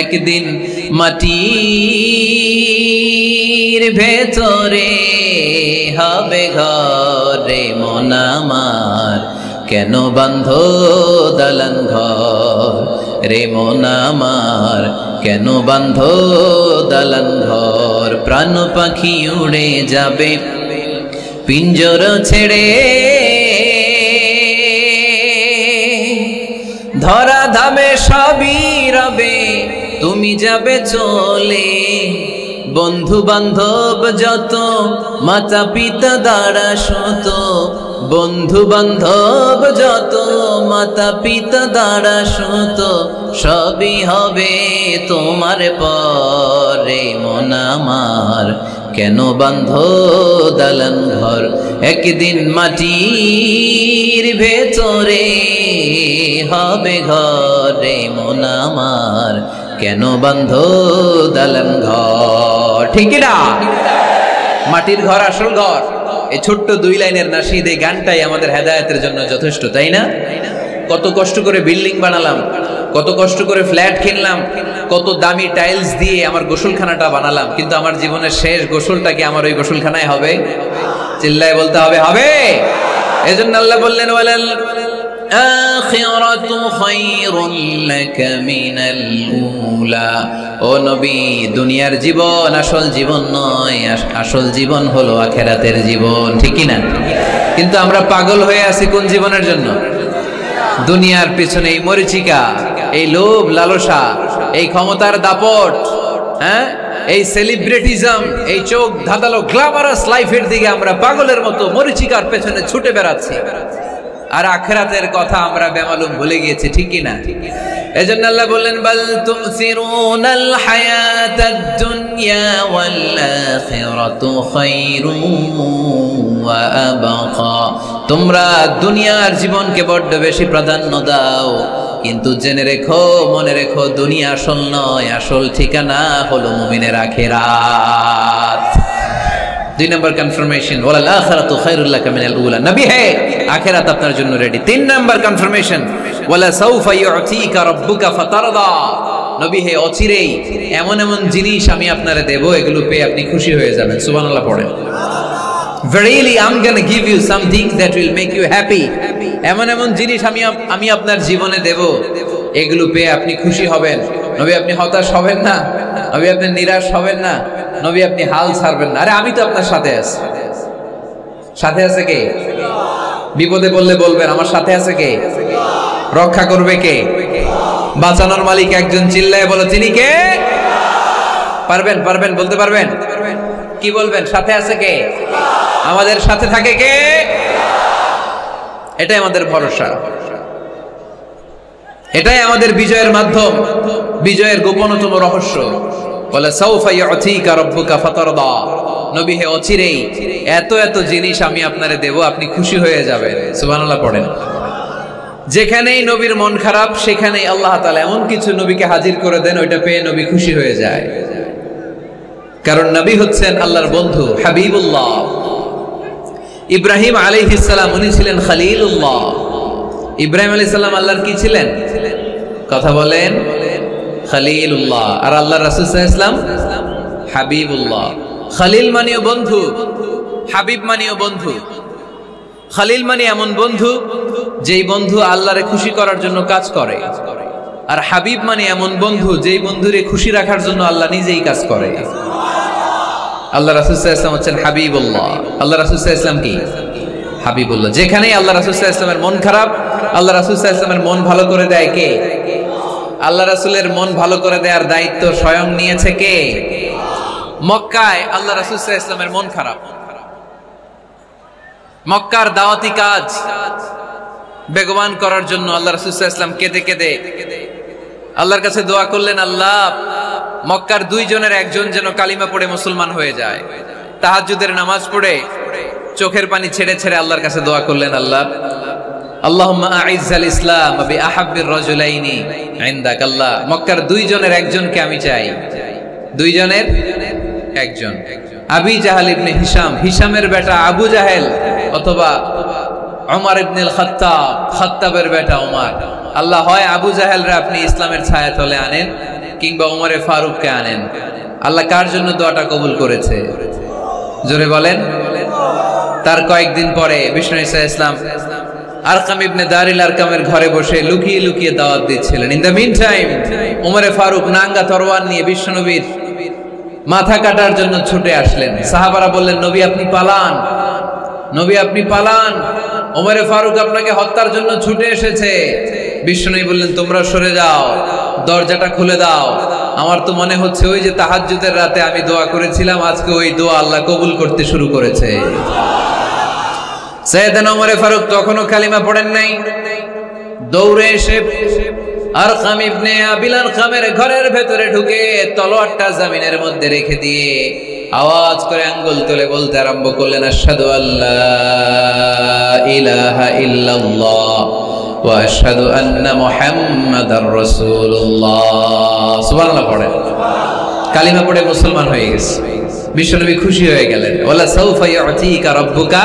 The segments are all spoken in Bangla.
একদিন মাটির ভেতরে হবে ঘরে মন আমার, কেন বাঁধো দালান ঘর রে মন আমার, কেন বাঁধো দালান ঘর। প্রাণ পাখি উড়ে যাবে পিঞ্জর ছেড়ে, ধরা ধামে সবই রবে তুমি যাবে চলে। বন্ধু বান্ধব যত মাতা পিতা দ্বারা শত, বন্ধু বান্ধব যত মাতা পিতা দ্বারা শত, সবই হবে তোমার পরে মন আমার, কেন বাঁধো দালান ঘর। একদিন মাটির ভেতরে হবে ঘরে মন আমার, কেন বাঁধো দালান ঘর। ঠিক না? মাটির ঘর আসল ঘর। এই ছোট্ট 2 লাইনের নাশিদ, এই গানটাই আমাদের হেদায়েতের জন্য যথেষ্ট, তাই না? কত কষ্ট করে বিল্ডিং বানালাম, কত কষ্ট করে ফ্ল্যাট কিনলাম, কত দামি টাইলস দিয়ে আমার গোসলখানাটা বানালাম, কিন্তু আমার জীবনের শেষ গোসলটা কি আমার ওই গোসলখানায় হবে? চিল্লায় বলতে হবে, হবে। এজন্য আল্লাহ বললেন, ওয়ালাল আখিরাতু খায়রুল লাকা মিনাল উলা। ও নবী, দুনিয়ার জীবন আসল জীবন নয়, আসল জীবন হলো আখিরাতের জীবন। ঠিক কি না? কিন্তু আমরা পাগল হয়ে আছি কোন জীবনের জন্য? দুনিয়ার পিছনে এই মরিচিকা, এই লোভ লালসা, এই ক্ষমতার দাপট, হ্যাঁ, এই সেলিব্রিটিজম, এই চোখ ধাঁধালো গ্ল্যামারাস লাইফের দিকে আমরা পাগলের মতো মরিচিকার পেছনে ছুটে বেড়াচ্ছি, আর আখিরাতের কথা আমরা বেমালুম ভুলে গিয়েছি। ঠিক কি না? এজন্য আল্লাহ বললেন, বাল তুসিরুনাল হায়াতাদ দুনিয়া ওয়াল আখিরাতু খায়রুন ওয়া আবকা। তোমরা দুনিয়ার জীবনকে বড্ড বেশি প্রাধান্য দাও, কিন্তু জেনে রেখো, মনে রেখো, দুনিয়া আসল নয়, আসল ঠিকানা হলো মুমিনের আখিরাত। 2 নম্বর কনফার্মেশন, ওয়ালাল আখিরাতু খায়রুল লাকা মিনাল উলা। নবী হে, আখিরাত আপনার জন্য রেডি। 3 নম্বর কনফার্মেশন, ওয়ালা সাউফা ইউতিকা রাব্বুকা ফাতারদা। নবী হে, অচিরেই এমন এমন জিনিস আমি আপনারে দেব, এগুলো পেয়ে আপনি খুশি হয়ে যাবেন। সুবহানাল্লাহ পড়েন। Verily I'm gonna give you some things that will make you happy. এমন এমন জিনিস আমি আপনার জীবনে দেব, এগুলো পেয়ে আপনি খুশি হবেন। নবী, আপনি হতাশ হবেন না, নবী আপনি নিরাশ হবেন না, নবী আপনি হাল ছাড়বেন না। আরে আমি তো আপনার সাথে আছি। সাথে আছে কে? বিপদে বললে বলবেন, আমার সাথে আছে কে? রক্ষা করবে কে? বাঁচানোর মালিক একজন। চিল্লায় বলো, তিনি কে? পারবেন, পারবেন, বলতে পারবেন? কি বলবেন? সাথে আছে কে? আমাদের সাথে থাকে কে? এটাই আমাদের ভরসা, এটাই আমাদের বিজয়ের মাধ্যম, বিজয়ের গোপনতম রহস্য। বলে সাউফা ইউতিকা রাব্বুকা ফাতারদা। নবী হে, অচিরেই এত এত জিনিস আমি আপনারে দেব, আপনি খুশি হয়ে যাবেন। সুবহানাল্লাহ পড়েন। যেখানেই নবীর মন খারাপ, সেখানেই আল্লাহ তাআলা এমন কিছু নবীকে হাজির করে দেন, ওইটা পেয়ে নবী খুশি হয়ে যায়। কারণ নবী হচ্ছেন আল্লাহর বন্ধু, হাবিবুল্লাহ। ইব্রাহিম আলাইহিস সালাম, উনি ছিলেন খলিলুল্লাহ। ইব্রাহিম আলাইহিস সালাম আল্লাহর কি ছিলেন? কথা বলেন, খলিলুল্লাহ। আর আল্লাহ রাসূল সাল্লাল্লাহু আলাইহি ওয়াসাল্লাম হাবিবুল্লাহ। খলিল মানেও বন্ধু, হাবিব মানেও বন্ধু। খলিল মানে এমন বন্ধু যেই বন্ধু আল্লাহরে খুশি করার জন্য কাজ করে, আর হাবিব মানে এমন বন্ধু যেই বন্ধুরে খুশি রাখার জন্য আল্লাহ নিজেই কাজ করে। আল্লাহ রাসূল সাল্লাল্লাহু আলাইহি ওয়াসাল্লাম হচ্ছেন হাবিবুল্লাহ। আল্লাহ রাসূল সাল্লাল্লাহু আলাইহি ওয়াসাল্লাম কি? হাবিবুল্লাহ। যেখানেই আল্লাহ রাসূল সাল্লাল্লাহু আলাইহি ওয়াসাল্লামের মন খারাপ, আল্লাহ রাসূল সাল্লাল্লাহু আলাইহি ওয়াসাল্লামের মন ভালো করে দেয় কে? আল্লাহ রাসূলের মন ভালো করে দেওয়ার দায়িত্ব স্বয়ং নিয়েছে কে? মক্কায় আল্লাহ রাসূল সাল্লাল্লাহু আলাইহি ওয়াসাল্লামের মন খারাপ। মক্কার দাওয়াতি কাজ বেগবান করার জন্য আল্লাহ রাসূল সাল্লাল্লাহু আলাইহি ওয়াসাল্লাম কেঁদে কেঁদে আল্লাহর কাছে দোয়া করলেন, আল্লাহ, মক্কার 2 জনের একজন যেন কালিমা পড়ে মুসলমান হয়ে যায়। তাহাজ্জুদের নামাজ পড়ে চোখের পানি ছেড়ে ছেড়ে আল্লাহর কাছে দোয়া করলেন, আল্লাহ, আল্লাহুম্মা আইজ্জাল ইসলাম বি আহাব্বির রাজুলাইনি ইনদাক। আল্লাহ, মক্কার 2 জনের একজনকে আমি চাই। 2 জনের একজন, আবি জাহাল ইবনে হিশাম, হিশামের বেটা আবু জাহেল, অথবা ওমর ইবনে খাত্তাব, খাত্তাবের বেটা ওমর। আল্লাহ, হয় আবু জাহেলরা আপনি ইসলামের ছায়াতলে আনেন, কিংবা ওমরে ফারুককে আনেন, আল্লাহ কার জন্য দোয়াটা কবুল করেছে? জোরে বলেন। তার কয়েকদিন পরে বিষ্ণু ঈসা ইসলাম আরকাম ইবনে দারিল আরকামের ঘরে বসে লুকিয়ে লুকিয়ে দাওয়াত দিচ্ছিলেন। ইন দ্য মিন টাইম ওমরে ফারুক নাঙ্গা তরোয়ার নিয়ে বিশ্বনবীর মাথা কাটার জন্য ছুটে আসলেন। সাহাবারা বললেন, নবী আপনি পালান, নবী আপনি পালান, ওমরে ফারুক আপনাকে হত্যার জন্য ছুটে এসেছে। বিশ্বনবী বললেন, তোমরা সরে যাও, দরজাটা খুলে দাও। আমার তো মনে হচ্ছে ওই যে তাহাজ্জুদের রাতে আমি দোয়া করেছিলাম, আজকে ওই দোয়া আল্লাহ কবুল করতে শুরু করেছে। সাইয়েদনা ওমরে ফারুক তখনও কালিমা পড়েন নাই। দৌড়ে এসে আরকাম ইবনে আবিল আরকামের ঘরের ভেতরে ঢুকে তলোয়ারটা জমিনের মধ্যে রেখে দিয়ে আওয়াজ করে আঙ্গুল তুলে বলতে আরম্ভ করলেন, আশহাদু আল্লা ইলাহা ইল্লাল্লাহ ওয়া আশহাদু আন্না মুহাম্মাদার রাসূলুল্লাহ। সুবহানাল্লাহ পড়েন। কালিমা পড়ে মুসলমান হয়ে গেছে। বিশ্বনবী খুশি হয়ে গেলেন। ওয়ালা সাউফা ইউতিকা রাব্বুকা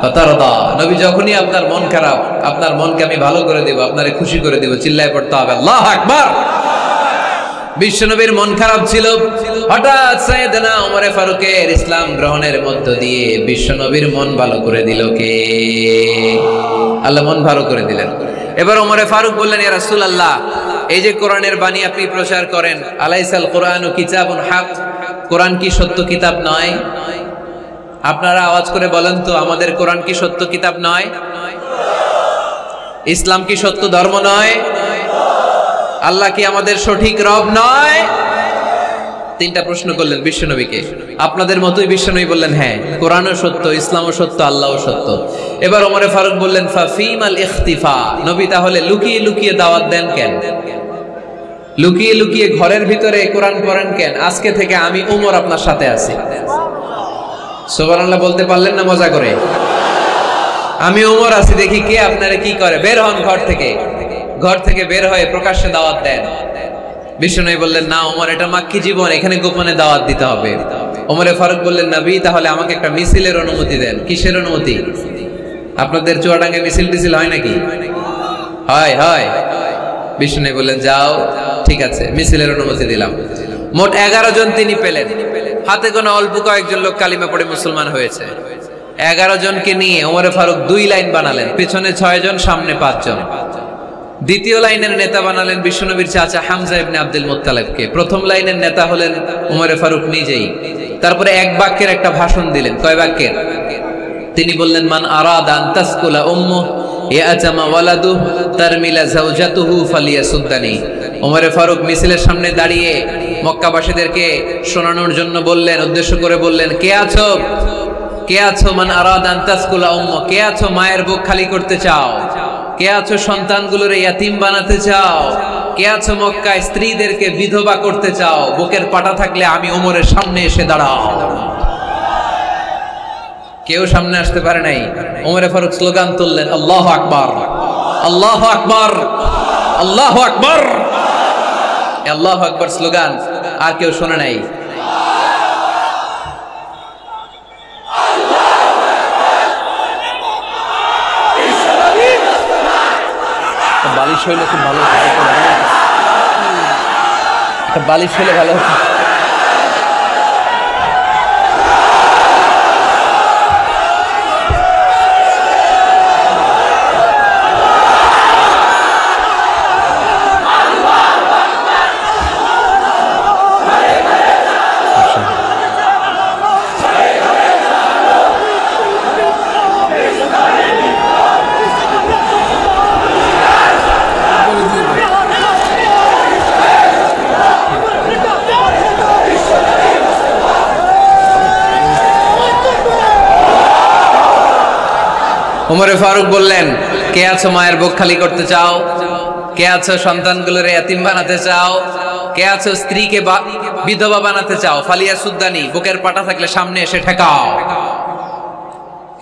ফাতারদা। নবী যখনই আপনার মন খারাপ, আপনার মনকে আমি ভালো করে দেব, আপনারে খুশি করে দেব, চিল্লায় পড়তে হবে আল্লাহু আকবার। বিশ্বনবীর মন খারাপ ছিল। হঠাৎ সাইয়েদনা ওমরে ফারুকের ইসলাম গ্রহণের মধ্য দিয়ে বিশ্বনবীর মন ভালো করে দিল কে? আল্লাহ মন ভালো করে দিলেন। এবার ওমরে ফারুক বললেন, ইয়া রাসূলুল্লাহ, এই যে কোরআনের বাণী আপনি প্রচার করেন, আলাইসাল কোরআনু কিতাবুন হক, কোরআন কি সত্য কিতাব নয়? আপনারা আওয়াজ করে বলেন তো, আমাদের কোরআন কি সত্য কিতাব নয়? ইসলাম কি সত্য ধর্ম নয়? আল্লাহ কি আমাদের সঠিক রব নয়? তিনটা প্রশ্ন করলেন বিশ্বনবীকে। আপনাদের মতোই বিশ্বনবী বললেন, হ্যাঁ, কোরআনও সত্য, ইসলামও সত্য, আল্লাহও সত্য। এবার ওমরে ফারুক বললেন, ফাফিমাল ইখতিফা, নবী তাহলে লুকিয়ে লুকিয়ে দাওয়াত দেন কেন? লুকিয়ে লুকিয়ে ঘরের ভিতরে কোরআন পড়েন কেন? আজকে থেকে আমি ওমর আপনার সাথে আছি। সুবহানাল্লাহ বলতে পারলেন না মজা করে? আমি ওমর আছি, দেখি কে আপনারা কি করে। বের হন ঘর থেকে। ঘর থেকে বের হয়ে প্রকাশ্যে দাওয়াত দেন। বিশ্বনবী বললেন, না ওমর, এটা মাক্কি জীবন, এখানে গোপনে দাওয়াত দিতে হবে। ওমরে ফারুক বললেন, নবী তাহলে আমাকে একটা মিছিলের অনুমতি দেন। কিসের অনুমতি? আপনাদের চুয়াডাঙ্গায় মিছিল টিছিল হয় নাকি? হয় হয়। বিশ্বনবী বললেন, যাও, ঠিক আছে, মিছিলের অনুমতি দিলাম। মোট 11 জন তিনি পেলেন। হাতে গোনা অল্প কয়েকজন লোক কালিমা পড়ে মুসলমান হয়েছে। 11 জনকে নিয়ে ওমরে ফারুক 2 লাইন বানালেন, পেছনে 6 জন, সামনে 5 জন। দ্বিতীয় লাইনের নেতা বানালেন বিশ্বনবীর চাচা হামজা ইবনে আব্দুল মুত্তালিবকে। প্রথম লাইনের নেতা হলেন ওমরে ফারুক নিজেই। তারপরে এক বাক্যের একটা ভাষণ দিলেন। কয় বাক্যের? তিনি বললেন, মান আরাদা আন তাসকুলা উম্মু ইয়াতামা ওয়ালাদু তারমিলা যাওজাতুহু ফালিয়াসুদ্দানি। ওমরে ফারুক মিছিলের সামনে দাঁড়িয়ে মক্কাবাসীদেরকে শোনানোর জন্য বললেন, উদ্দেশ্য করে বললেন, কে আছো? কে আছো? মান আরাদা আন তাসকুলা উম্মু, কে আছো মায়ের বুক খালি করতে চাও? কে আছো সন্তানগুলোর ইয়াতিম বানাতে চাও? কে আছো মক্কায় স্ত্রীদেরকে বিধবা করতে চাও? বুকের পাটা থাকলে আমি ওমরের সামনে এসে দাঁড়াও। কেউ সামনে আসতে পারে নাই। ওমরে ফারুক স্লোগান তুললেন, আল্লাহু আকবার, আল্লাহু আকবার, আল্লাহু আকবার। আল্লাহু আকবার স্লোগান আর কেউ শোনে নাই। বালিশ হইলে খুব ভালো হতো, বালিশ হইলে ভালো হতো। ওমরে ফারুক বললেন, কে আছো মায়ের বুক খালি করতে চাও? কে আছো সন্তানগুলোর ইয়াতিম বানাতে চাও? কে আছো স্ত্রীকে বিধবা বানাতে চাও? ফালিয়া সুদ্দানি, বুকের পাটা থাকলে সামনে এসে ঠেকাও।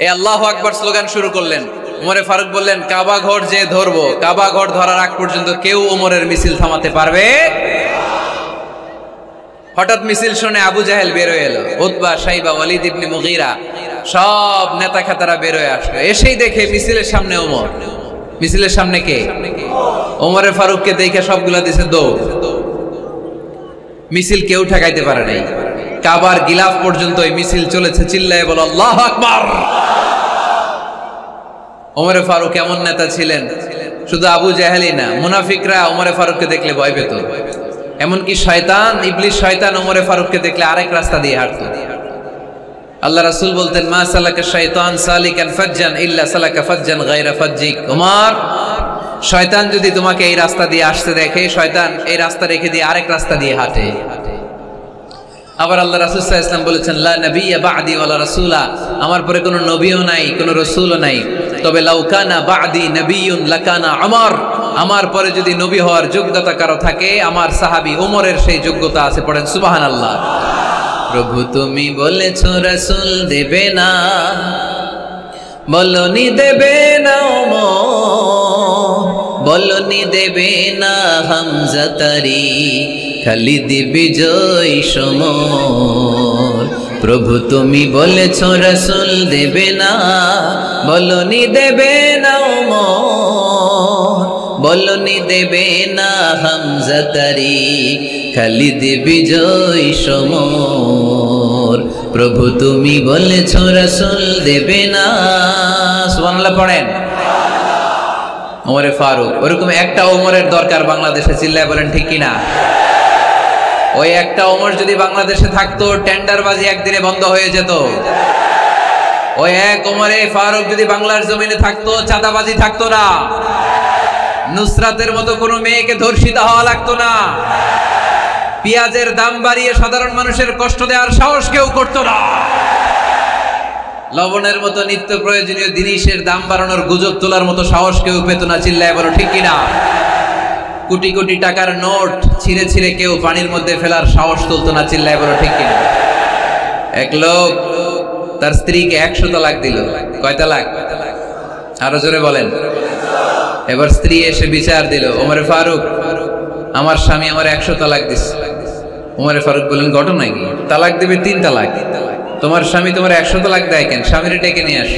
এই আল্লাহু আকবার স্লোগান শুরু করলেন। ওমরে ফারুক বললেন, কাবা ঘর যে ধরবো, কাবা ঘর ধরার আগ পর্যন্ত কেউ ওমরের মিছিল থামাতে পারবে? হঠাৎ মিছিল শুনে আবু জাহেল বের হয়ে এলো, উতবা, শাইবা, ওয়ালিদ ইবনে মুগীরা, সব নেতা খাতারা বের হয়ে আসলো। এসেই দেখে মিছিলের সামনে ওমর। মিছিলের সামনে কে? ওমরে ফারুককে দেখে সবগুলা দিছে দৌড়। মিছিল কেউ ঠেকাইতে পারে নাই। কাবার গিলাফ পর্যন্ত এই মিছিল চলেছে, চিল্লায় বলো আল্লাহু আকবার। ওমরে ফারুক এমন নেতা ছিলেন, শুধু আবু জাহেলই না, মুনাফিকরা ওমরে ফারুককে দেখলে ভয় পেত। এমনকি শয়তান, ইবলিস শয়তান ওমরে ফারুককে দেখলে আরেক রাস্তা দিয়ে হাঁটত। আল্লাহ রাসূল বলতেন, মা সালাকা শাইতান সালিকান ফাজ্জান ইল্লা সালাকা ফাজ্জান গায়রা ফাজ্জিক। ওমর, শয়তান যদি তোমাকে এই রাস্তা দিয়ে আসতে দেখে, শয়তান এই রাস্তা রেখে দিয়ে আরেক রাস্তা দিয়ে হাঁটে। আবার আল্লাহ রাসূল সাল্লাল্লাহু আলাইহি ওয়াসাল্লাম বলেছেন, লা নাবিয়্যা বা'দি ওয়ালা রাসূলা, আমার পরে কোনো নবীও নাই, কোনো রাসূলও নাই, তবে লাউ কানা বা'দি নাবিয়্যুন লাকানা উমর, আমার পরে যদি নবী হওয়ার যোগ্যতা কারো থাকে, আমার সাহাবী ওমরের সেই যোগ্যতা আছে। পড়েন সুবহানাল্লাহ। প্রভু তুমি বলেছো রাসূল দেবে না, বলনি দেবে না ওমর, বলনি দেবে না হামজা তারি, খালিদ বিজয় সমর। প্রভু তুমি বলেছো রাসূল দেবে না, বলনি দেবে না ওমর, বলনি দেবে না হামজা তারি, খালিদ বিজয় সমর। প্রভু তুমি বলেছো রাসূল দেবে না। সুবহানাল্লাহ পড়েন। ওমরে ফারুক, ওরকম একটা ওমরের দরকার বাংলাদেশে, চিল্লায় বলেন ঠিক কিনা? ওই একটা ওমর যদি বাংলাদেশে থাকতো, টেন্ডারবাজি একদিনে বন্ধ হয়ে যেত। ওই এক ওমরে ফারুক যদি বাংলার জমিনে থাকতো, চাঁদাবাজি থাকতো না, নুসরাতের মতো কোনো মেয়েকে ধর্ষিত হওয়া লাগতো না, পেঁয়াজের দাম বাড়িয়ে সাধারণ মানুষের কষ্ট দেওয়ার সাহস কেউ করতো না, লবণের মতো নিত্য প্রয়োজনীয় জিনিসের দাম বাড়ানোর গুজব তোলার মতো সাহস কেউ পেত না। চিল্লায় বলো ঠিক কিনা? কোটি কোটি টাকার নোট ছিঁড়ে ছিঁড়ে কেউ পানির মধ্যে ফেলার সাহস তুলতো না। চিল্লায় বলো ঠিক কিনা? এক লোক তার স্ত্রীকে 100 তালাক দিল। কয় তালাক? আরো জোরে বলেন। এবার স্ত্রী এসে বিচার দিল, ওমরে ফারুক, আমার স্বামী আমার 100 তালাক দিচ্ছে। ওমরে ফারুক বললেন, ঘটনা কি? তালাক দেবে 3 তালাক, তোমার স্বামী তোমার 100 তালাক দেয় কেন? স্বামীরে ডেকে নিয়ে আস।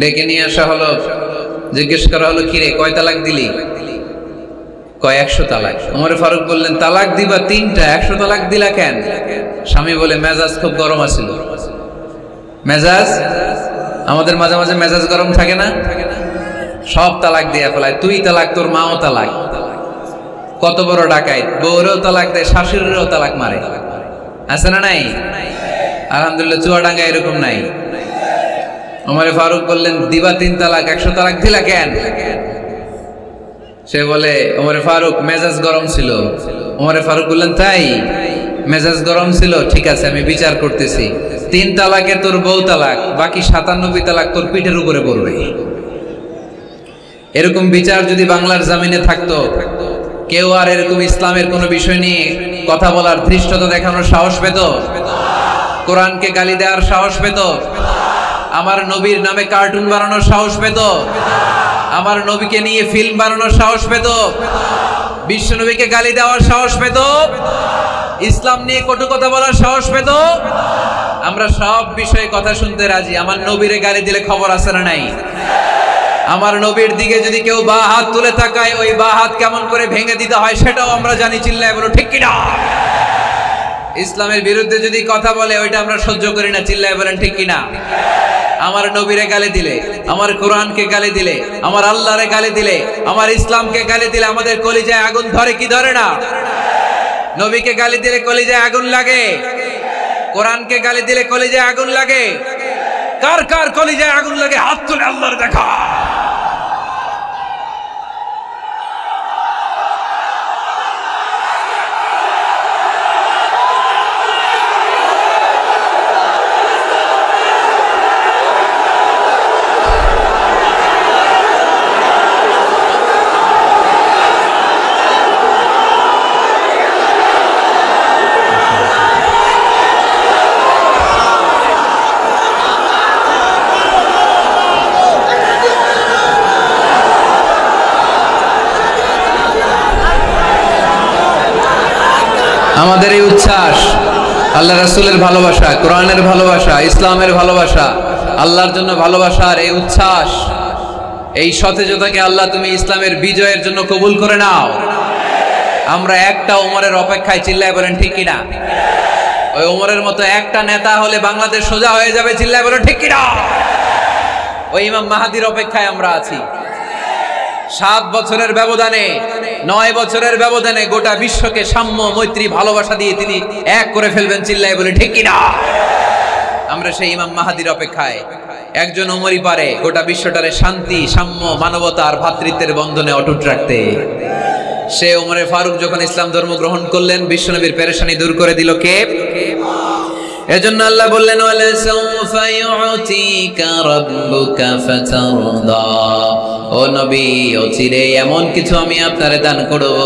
ডেকে নিয়ে আসা হলো, জিজ্ঞেস করা হলো, কিরে কয় তালাক দিলি? কয় 100 তালাক। ওমরে ফারুক বললেন, তালাক দিবা 3টা, 100 তালাক দিলা কেন? স্বামী বলে, মেজাজ খুব গরম আছিল। মেজাজ, আমাদের মাঝে মাঝে মেজাজ গরম থাকে না? সব তালাক দিয়ে ফেলায়, তুই তালাক, তোর মাও তালাক। কত বড় ডাকাইত, বউরেও তালাক দেয়, শাশুড়িরও তালাক মারে। আছে না নাই? আলহামদুলিল্লাহ, চুয়াডাঙ্গা এরকম নাই। ওমরে ফারুক বললেন, দিবা 3 তালাক, 100 তালাক দিলা কেন? সে বলে, ওমরে ফারুক মেজাজ গরম ছিল। ওমরে ফারুক বললেন, তাই মেজাজ গরম ছিল? ঠিক আছে, আমি বিচার করতেছি। 3 তালাকে তোর বউ তালাক, বাকি 97 তালাক তোর পিঠের উপরে পড়বে। এরকম বিচার যদি বাংলার জমিনে থাকতো, কেউ আর এরকম ইসলামের কোন বিষয় নিয়ে কথা বলার, ধৃষ্টতা দেখানোর সাহস পেত? কোরআনকে গালি দেওয়ার সাহস পেত? আমার নবীর নামে কার্টুন বানানোর সাহস পেত? আমার নবীকে নিয়ে ফিল্ম বানানোর সাহস পেত? বিশ্ব নবীকে গালি দেওয়ার সাহস পেত? ইসলাম নিয়ে কটু কথা বলার সাহস পেত? আমরা সব বিষয়ে কথা শুনতে রাজি। আমার নবীরে গালি দিলে খবর আছে না নাই? আমার নবীর দিকে যদি কেউ বা হাত তুলে তাকায়, ওই বা হাত কেমন করে ভেঙে দিতে হয় সেটাও আমরা জানি। চিল্লায় বলো ঠিক কিনা? ইসলামের বিরুদ্ধে যদি কথা বলে, ওইটা আমরা সহ্য করি না। চিল্লায় বলেন ঠিক কিনা? আমার নবীরে গালি দিলে, আমার কোরআনকে গালি দিলে, আমার আল্লাহরে গালি দিলে, আমার ইসলামকে গালি দিলে আমাদের কলিজায় আগুন ধরে কি ধরে না? নবীকে গালি দিলে কলিজায় আগুন লাগে, কোরআনকে গালি দিলে কলিজায় আগুন লাগে। কার কার কলিজায় আগুন লাগে হাত তুলে আল্লাহর দেখা। আমাদের এই উচ্ছ্বাস, আল্লাহ রাসূলের ভালোবাসা, কোরআনের ভালোবাসা, ইসলামের ভালোবাসা, আল্লাহর জন্য ভালোবাসার এই উচ্ছ্বাস, এই সতেজতাকে আল্লাহ তুমি ইসলামের বিজয়ের জন্য কবুল করে নাও। আমরা একটা ওমরের অপেক্ষায়, চিল্লায় বলেন ঠিক কিনা? ওই ওমরের মতো একটা নেতা হলে বাংলাদেশ সোজা হয়ে যাবে, চিল্লায় বলেন ঠিক কিনা? ওই ইমাম মাহাদির অপেক্ষায় আমরা আছি। 7 বছরের ব্যবধানে, 9 বছরের ব্যবধানে গোটা বিশ্বকে সাম্য, মৈত্রী, ভালোবাসা দিয়ে তিনি এক করে ফেলবেন, চিল্লায় বলে ঠিক কিনা? আমরা সেই ইমাম মাহাদির অপেক্ষায়। একজন ওমরই পারে গোটা বিশ্বটারে শান্তি, সাম্য, মানবতা আর ভ্রাতৃত্বের বন্ধনে অটুট রাখতে। সে ওমরে ফারুক যখন ইসলাম ধর্ম গ্রহণ করলেন, বিশ্বনবীর পেরেশানি দূর করে দিল কে? এজন্য আল্লাহ বললেন, ওয়ালা সাউফা ইউতিকা রাব্বুকা ফাতারদা। ও নবী, অচিরে এমন কিছু আমি আপনারে দান করব,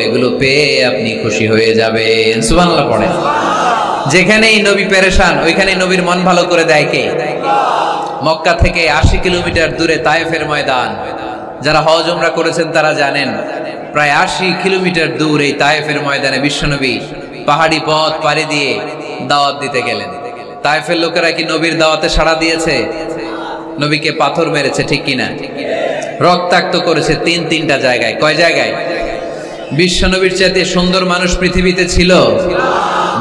এগুলো পেয়ে আপনি খুশি হয়ে যাবেন। সুবহানাল্লাহ পড়েন। যেখানেই নবী পেরেশান, ওইখানে নবীর মন ভালো করে দেয় কে? মক্কা থেকে 80 কিলোমিটার দূরে তায়েফের ময়দান। যারা হজ উমরা করেছেন তারা জানেন, প্রায় 80 কিলোমিটার দূর এই তায়েফের ময়দানে বিশ্বনবী পাহাড়ি পথ পাড়ি দিয়ে দাওয়াত দিতে গেলেন। তায়েফের লোকেরা কি নবীর দাওয়াতে সাড়া দিয়েছে? নবীকে পাথর মেরেছে, ঠিক কিনা? রক্তাক্ত করেছে 3টা জায়গায়। কয় জায়গায়? বিশ্বনবীর চাইতে সুন্দর মানুষ পৃথিবীতে ছিল?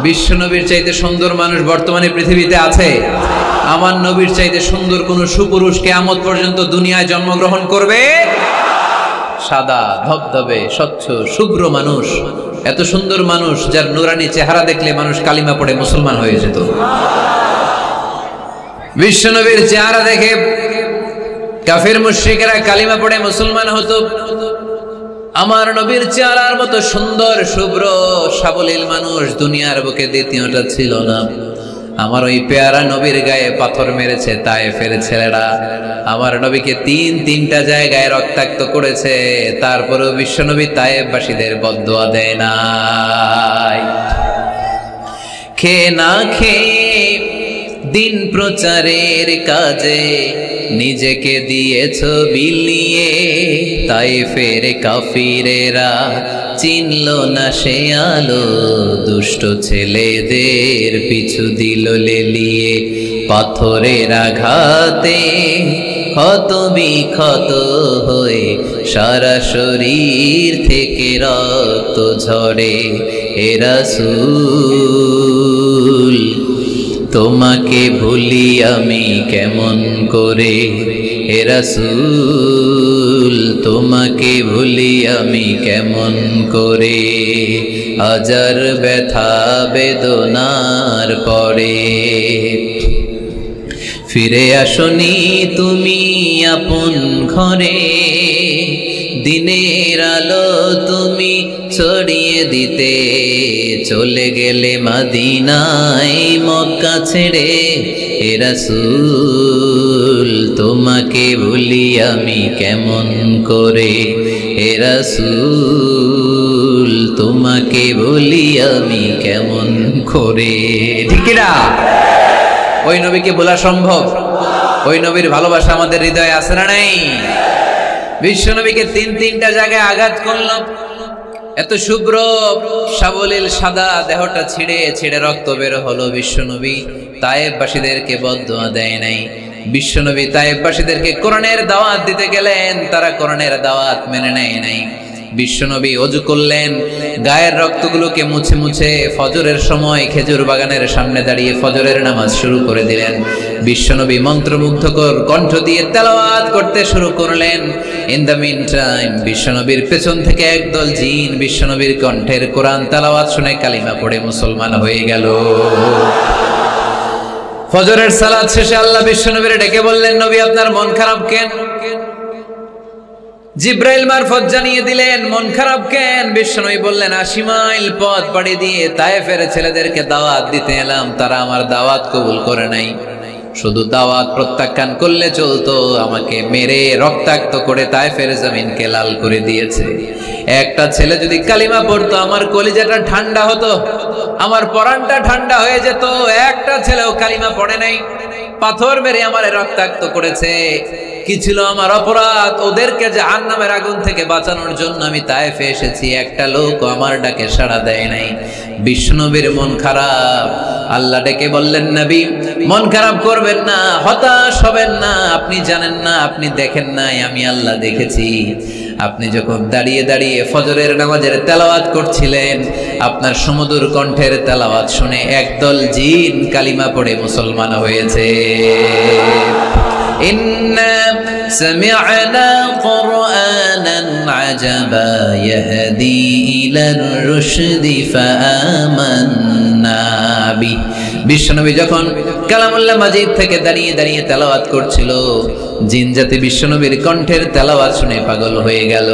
বিশ্বনবীর চাইতে সুন্দর মানুষ বর্তমানে পৃথিবীতে আছে? আমার নবীর চাইতে সুন্দর কোন সুপুরুষ কিয়ামত পর্যন্ত দুনিয়ায় জন্মগ্রহণ করবে? সাদা ধবধবে স্বচ্ছ শুভ্র মানুষ, এত সুন্দর মানুষ যার নুরানি চেহারা দেখলে মানুষ কালিমা পড়ে মুসলমান হয়ে যেত। বিশ্বনবীর চেহারা দেখে কাফির মুশরিকেরা কালিমা পড়ে মুসলমান হতো। আমার নবীর চেহারার মতো সুন্দর শুভ্র সাবলীল মানুষ দুনিয়ার বুকে দ্বিতীয়টা ছিল না। আমার ওই পেয়ারা নবীর গায়ে পাথর মেরেছে তায়েফের ছেলেরা। আমার নবীকে 3টা জায়গায় রক্তাক্ত করেছে, তারপরেও বিশ্বনবী তায়েফবাসীদের বদদুয়া দেয় নাই। খেয়ে না খেয়ে দিন প্রচারের কাজে নিজেকে দিয়েছ বিলিয়ে, তায়েফের কাফিরেরা চিনল না সে আলো, দুষ্ট ছেলেদের পিছু দিল লেলিয়ে। পাথরের আঘাতে ক্ষত বিক্ষত হয়ে সারা শরীর থেকে রক্ত ঝরে। হে রাসূল, তোমাকে ভুলি আমি কেমন করে? হে রাসূল, তোমাকে ভুলি আমি কেমন করে? হাজার ব্যথা বেদনার পরে ফিরে আসনি তুমি আপন ঘরে, দিনের আলো তুমি ছড়িয়ে দিতে চলে গেলে মদিনায় মক্কা ছেড়ে। হে রাসূল, তোমাকে ভুলি আমি কেমন করে? হে রাসূল, তোমাকে ভুলি আমি কেমন করে? ঠিক না? ওই নবীকে ভোলা সম্ভব? ওই নবীর ভালোবাসা আমাদের হৃদয়ে আছে না নাই? বিশ্বনবীকে 3টা জায়গায় আঘাত করল। এত শুভ্র সাবলীল সাদা দেহটা ছিঁড়ে ছিঁড়ে রক্ত বের হলো। বিশ্বনবী তায়েফবাসীদেরকে বদদুয়া দেয় নাই। বিশ্বনবী তায়েফবাসীদেরকে কোরআনের দাওয়াত দিতে গেলেন, তারা কোরআনের দাওয়াত মেনে নেয় নাই। বিশ্বনবী ওযু করলেন, গায়ের রক্তগুলোকে মুছে মুছে ফজরের সময় খেজুর বাগানের সামনে দাঁড়িয়ে ফজরের নামাজ শুরু করে দিলেন। বিশ্বনবী মন্ত্রমুগ্ধকর কণ্ঠ দিয়ে তেলাওয়াত করতে শুরু করলেন। ইন দ্য মিন টাইম বিশ্বনবীর পেছন থেকে একদল জিন বিশ্বনবীর কণ্ঠের কোরআন তেলাওয়াত শুনে কালিমা পড়ে মুসলমান হয়ে গেল। ফজরের সালাত শেষে আল্লাহ বিশ্বনবীর ডেকে বললেন, নবী আপনার মন খারাপ কেন? জিব্রাইল মারফত জানিয়ে দিলেন মন খারাপ কেন? বিশ্বনবী বললেন, 80 মাইল পথ পাড়ি দিয়ে তায়েফের ছেলেদেরকে দাওয়াত দিতে এলাম, তারা আমার দাওয়াত কবুল করে নাই। শুধু দাওয়াত প্রত্যাখ্যান করলে চলতো, আমাকে মেরে রক্তাক্ত করে তায়েফের জমিনকে লাল করে দিয়েছে। একটা ছেলে যদি কালিমা পড়তো আমার কলিজাটা ঠান্ডা হতো, আমার পরাণটা ঠান্ডা হয়ে যেত। একটা ছেলেও কালিমা পড়ে নাই, পাথর মেরে আমারে রক্তাক্ত করেছে। কি ছিল আমার অপরাধ? ওদেরকে জাহান্নামের আগুন থেকে বাঁচানোর জন্য আমি তায়েফে এসেছি, একটা লোক আমার ডাকে সাড়া দেয় নাই। বিশ্বনবীর মন খারাপ। আল্লাহ ডেকে বললেন, নবী মন খারাপ করবেন না, হতাশ হবেন না। আপনি জানেন না, আপনি দেখেন নাই, আমি আল্লাহ দেখেছি। আপনি যখন দাঁড়িয়ে দাঁড়িয়ে ফজরের নামাজের তেলাওয়াত করছিলেন, আপনার সুমধুর কণ্ঠের তেলাওয়াত শুনে একদল জিন কালিমা পড়ে মুসলমান হয়েছে। ইন্না সামি'না কুরআনান আজাবা ইয়াহদি ইলার রুশদি ফাআমান্না বি। বিশ্বনবী যখন কালামুল্লাহ মাজিদ থেকে দাঁড়িয়ে দাঁড়িয়ে তেলাওয়াত করছিল, জিন জাতি বিশ্বনবীর কণ্ঠের তেলাওয়াত শুনে পাগল হয়ে গেল।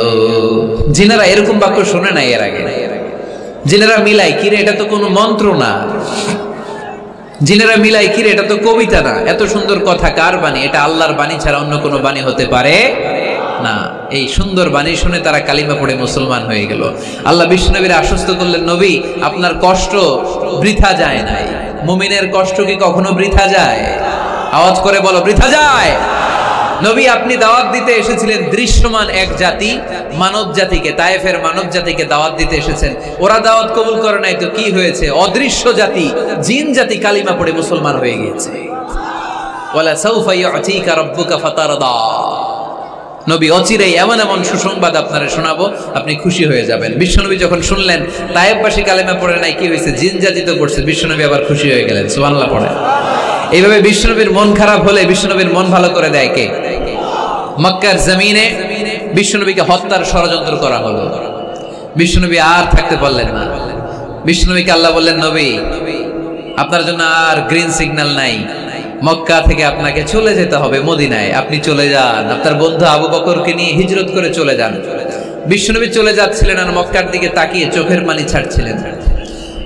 জিনেরা এরকম বাক্য শুনে নাই এর আগে। জিনেরা মিলাই কিরে এটা তো কোনো মন্ত্র না, জিনেরা মিলাই কিরে এটা তো কবিতা না, এত সুন্দর কথা কার বাণী? এটা আল্লাহর বাণী ছাড়া অন্য কোনো বাণী হতে পারে না। এই সুন্দর বাণী শুনে তারা কালিমা পড়ে মুসলমান হয়ে গেল। আল্লাহ বিশ্বনবীর আশ্বস্ত করলেন, নবী আপনার কষ্ট বৃথা যায় নাই। মুমিনের কষ্ট কি কখনো বৃথা যায়? আওয়াজ করে বলো, বৃথা যায়? নবী আপনি দাওয়াত দিতে এসেছিলেন দৃশ্যমান এক জাতি, মানব জাতিকে, তায়েফের মানব জাতিকে দাওয়াত দিতে এসেছেন। ওরা দাওয়াত কবুল করে নাই তো কি হয়েছে? অদৃশ্য জাতি, জিন জাতি কালিমা পড়ে মুসলমান হয়ে গিয়েছে। ওয়ালা সাউফা ইউতিকা রাব্বুকা ফাতারদা। নবী অচিরেই এমন এমন সুসংবাদ আপনারা শোনাবো, আপনি খুশি হয়ে যাবেন। বিশ্বনবী যখন শুনলেন তায়েফবাসী কালিমা পড়ে নাই, কি হয়েছে? জিন জাতি তো করছে। বিশ্বনবী আবার খুশি হয়ে গেলেন। সুবহানাল্লাহ পড়ে। এইভাবে বিশ্বনবীর মন খারাপ হলে বিশ্বনবীর মন ভালো করে দেয় কে? মক্কার জমিনে বিশ্বনবীকে হত্যার ষড়যন্ত্র করা হলো। বিশ্বনবী আর থাকতে পারলেন না। বিশ্বনবীকে আল্লাহ বললেন, নবী আপনার জন্য আর গ্রিন সিগন্যাল নাই, মক্কা থেকে আপনাকে চলে যেতে হবে মদিনায়। আপনি চলে যান, আপনার বন্ধু আবু বকরকে নিয়ে হিজরত করে চলে যান। বিশ্বনবী চলে যাচ্ছিলেন আর মক্কার দিকে তাকিয়ে চোখের পানি ছাড়ছিলেন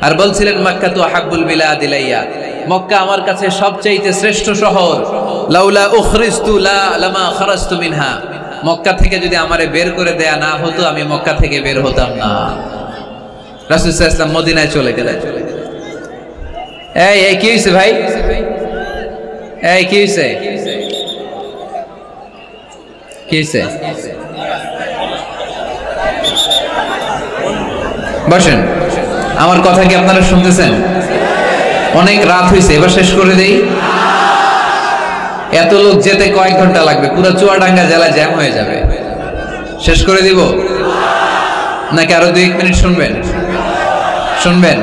আর বলছিলেন, মক্কা তো হাব্বুল বিলাদ ইলাইয়া, মক্কা আমার কাছে সবচেয়ে শ্রেষ্ঠ শহর। লাউলা উখরিজতু লামা খারাজতু মিনহা, মক্কা থেকে যদি আমারে বের করে দেয়া না হতো আমি মক্কা থেকে বের হতাম না। রাসূল সাল্লাল্লাহু আলাইহি ওয়াসাল্লাম মদিনায় চলে গেলেন। এই কি হইছে ভাই? এই কি হইছে? কি হইছে? বসেন। আমার কথা কি আপনারা শুনতেছেন? অনেক রাত হয়েছে, এবার শেষ করে দেই। এত লোক যেতে কয়েক ঘন্টা লাগবে, পুরো চুয়াডাঙ্গা জেলা জ্যাম হয়ে যাবে। শেষ করে দিব নাকি আরো 2-1 মিনিট শুনবেন? শুনবেন?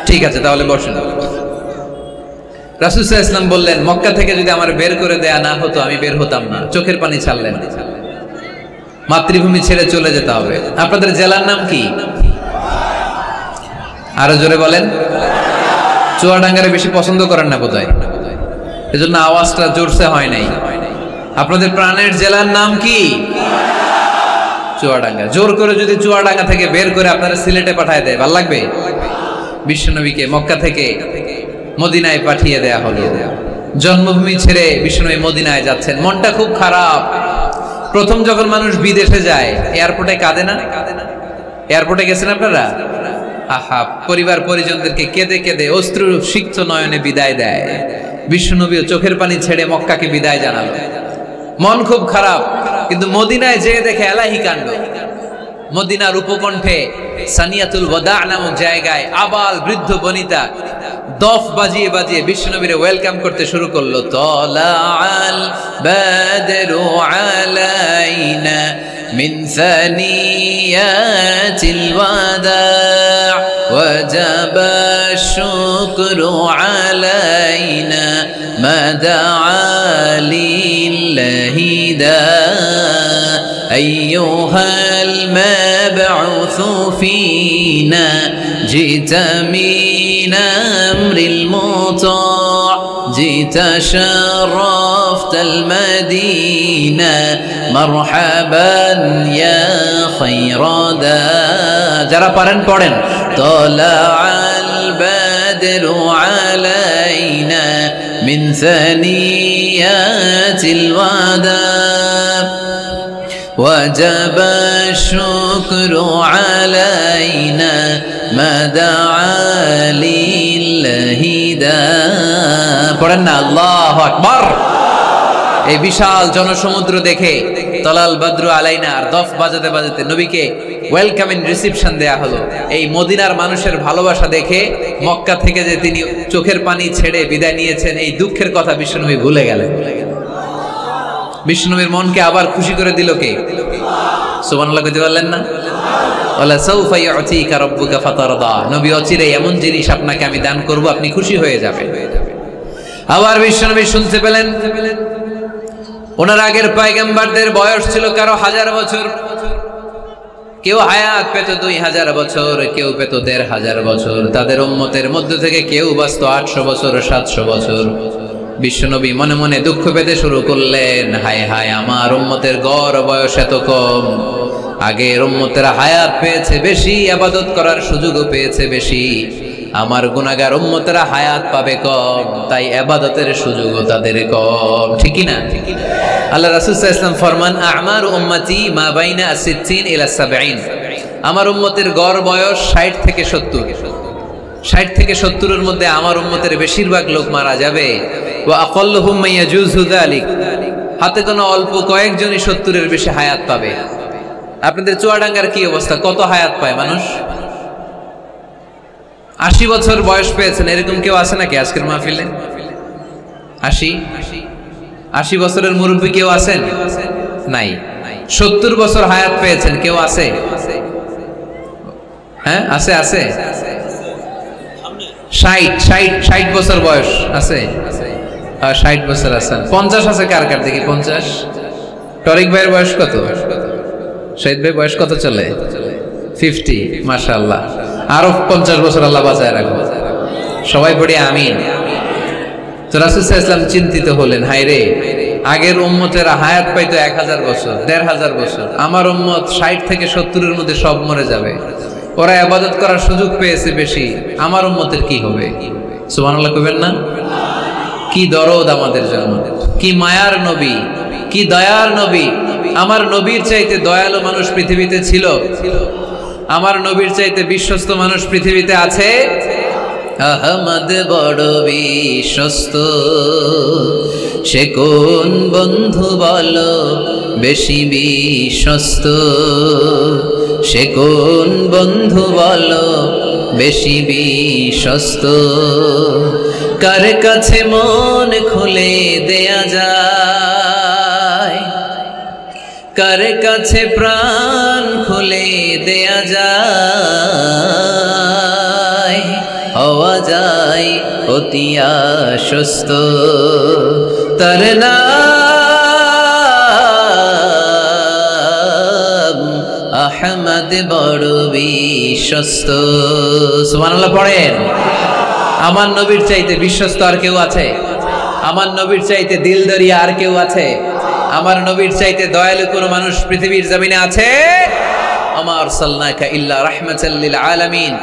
ঠিক আছে, তাহলে বসেন। রাসূল সাল্লাল্লাহু আলাইহি ওয়াসাল্লাম বললেন, মক্কা থেকে যদি আমার বের করে দেয়া না হতো আমি বের হতাম না। চোখের পানি ছাড়লেন। মাতৃভূমি ছেড়ে চলে যেতে হবে। আপনাদের জেলার নাম কি? আরো জোরে বলেন। চুয়াডাঙ্গারে বেশি পছন্দ করেন না বোধহয়, এজন্য আওয়াজটা জোরসে হয় নাই। আপনাদের প্রাণের জেলার নাম কি? চুয়াডাঙ্গা। জোর করে যদি চুয়াডাঙ্গা থেকে বের করে আপনারা সিলেটে পাঠায় দেয়, ভালো লাগবে? বিশ্বনবীকে মক্কা থেকে মদিনায় পাঠিয়ে দেয়া হলো। জন্মভূমি ছেড়ে বিশ্বনবী মদিনায় যাচ্ছেন, মনটা খুব খারাপ। প্রথম যখন মানুষ বিদেশে যায় এয়ারপোর্টে কাঁদে না? এয়ারপোর্টে গেছেন আপনারা? আহা, পরিবার পরিজনদেরকে কেঁদে কেঁদে অশ্রু সিক্ত নয়নে বিদায় দেয়। বিশ্বনবীও চোখের পানি ছেড়ে মক্কাকে বিদায় জানালো। মন খুব খারাপ, কিন্তু মদিনায় যেয়ে দেখে এলাহি কাণ্ড। মদিনার উপকণ্ঠে সানিয়াতুল ওয়াদা নামক জায়গায় আবাল বৃদ্ধ বনিতা দফ বাজিয়ে বাজিয়ে বিশ্বনবীরে ওয়েলকাম করতে শুরু করলো। তালাআল বাদরু আলাইনা মিন সানিয়াতিল ওয়াদা ওয়াজাবা শুকরু আলাইনা মা দাআ লিল্লাহি দা আইয়ুহাল মাবউসু ফিনা জিতা মিন আমরিল মুতা جئت شرفت المدينة مرحبا يا خير دا যারা পারেন পড়েন طلع البدر علينا من ثنيات الوداع وجب الشكر علينا ما دعا لله دا পড়েন না আল্লাহু আকবার। এই বিশাল জনসমুদ্র দেখে তলাল বদরু আলাইনা আর দফ বাজাতে বাজাতে নবীকে ওয়েলকাম এন্ড রিসেপশন দেয়া হলো। এই মদিনার মানুষের ভালোবাসা দেখে মক্কা থেকে যে তিনি চোখের পানি ছেড়ে বিদায় নিয়েছেন এই দুঃখের কথা বিশ্বনবী ভুলে গেলেন। বিশ্বনবীর মনকে আবার খুশি করে দিল কে? সুবহানাল্লাহ কইতে পারলেন না? ওয়ালা সাউফা ইউতিকা রাব্বুকা ফাতারদা, নবী অচিরেই এমন জিনিস আপনাকে আমি দান করব, আপনি খুশি হয়ে যাবেন। আবার বিশ্বনবী শুনতে পেলেন ওনার আগের পয়গম্বরদের বয়স ছিল কারো 1000 বছর, কেউ হায়াত পেত 2000 বছর, কেউ পেত 1500 বছর, তাদের উম্মতের মধ্য থেকে কেউ বাঁচত 800 বছর 700 বছর। বিশ্বনবী মনে মনে দুঃখ পেতে শুরু করলেন, হায় হায় আমার উম্মতের গড় বয়স এত কম, আগের উম্মতেরা হায়াত পেয়েছে বেশি, ইবাদত করার সুযোগও পেয়েছে বেশি, আমার গুনাহগার উম্মতেরা হায়াত পাবে কম, তাই ইবাদতের সুযোগও তাদের কম। ঠিক কি না? আল্লাহ রাসূল সাল্লাল্লাহু আলাইহি ওয়াসাল্লাম ফরমান, আ'মার উম্মতি মা বাইনা 60 ইলা 70, আমার উম্মতের গড় বয়স 60 থেকে 70, 60 থেকে 70 এর মধ্যে আমার উম্মতের বেশিরভাগ লোক মারা যাবে। ওয়া আকাল্লুহুম মান ইয়াজুযু যালিক, হাতে গোনা অল্প কয়েকজনই 70 এর বেশি হায়াত পাবে। আপনাদের চুয়াডাঙ্গার কি অবস্থা, কত হায়াত পায় মানুষ? 80 বছর বয়স পেয়েছেন এরকম কেউ আছে নাকি আজকের মাহফিলে? 80 বছরের মুরব্বী কেউ আছেন? নাই। 70 বছর হায়াত পেয়েছেন কেউ আছে? হ্যাঁ আছে, আছে। 60 বছর বয়স আছে? 60 বছর আছেন। 50 আছে কার কার দেখি? 50। টরিক ভাইয়ের বয়স কত? শহীদ ভাই বয়স কত চলে? 50। মাশাআল্লাহ, আরো 50 বছর আল্লাহ বাঁচায় রাখুন। সবাই পড়ি আমিন। তো রাসূল সাল্লাল্লাহু আলাইহি ওয়াসাল্লাম চিন্তিত হলেন, হায় রে, আগের উম্মতেরা হায়াত পাইতো 1000 বছর 1500 বছর, আমার উম্মত 60 থেকে 70 এর মধ্যে সব মরে যাবে, ওরা ইবাদত করার সুযোগ পেয়েছে বেশি, আমার উম্মতের কি হবে? সুবহানাল্লাহ কইবেন না? কি দরদ আমাদের জন্য, কি মায়ার নবী, কি দয়ার নবী। আমার নবীর চাইতে দয়ালু মানুষ পৃথিবীতে ছিল? আমার নবীর চাইতে বিশ্বস্ত মানুষ পৃথিবীতে আছে? আহমদ বড় বিশ্বস্ত, সে কোন বন্ধু বলো বেশি বিশ্বস্ত, সে কোন বন্ধু বলো বেশি বিশ্বস্ত, কার কাছে মন খুলে দেয়া যায়, কার কাছে প্রাণ খুলে দেয়া যায়, হওয়া যায় অতি আশ্বস্ত, তার নাম আহমদ বড় বিশ্বস্ত। সুবহানাল্লাহ পড়েন। আমার নবীর চাইতে বিশ্বস্ত আর কেউ আছে? আমার নবীর চাইতে দিলদারি আর কেউ আছে? আমার নবীর চাইতে দয়ালু কোন মানুষ পৃথিবীর জমিনে আছে? আমা আরসালনাকা ইল্লা রাহমাতাল লিল আলামিন,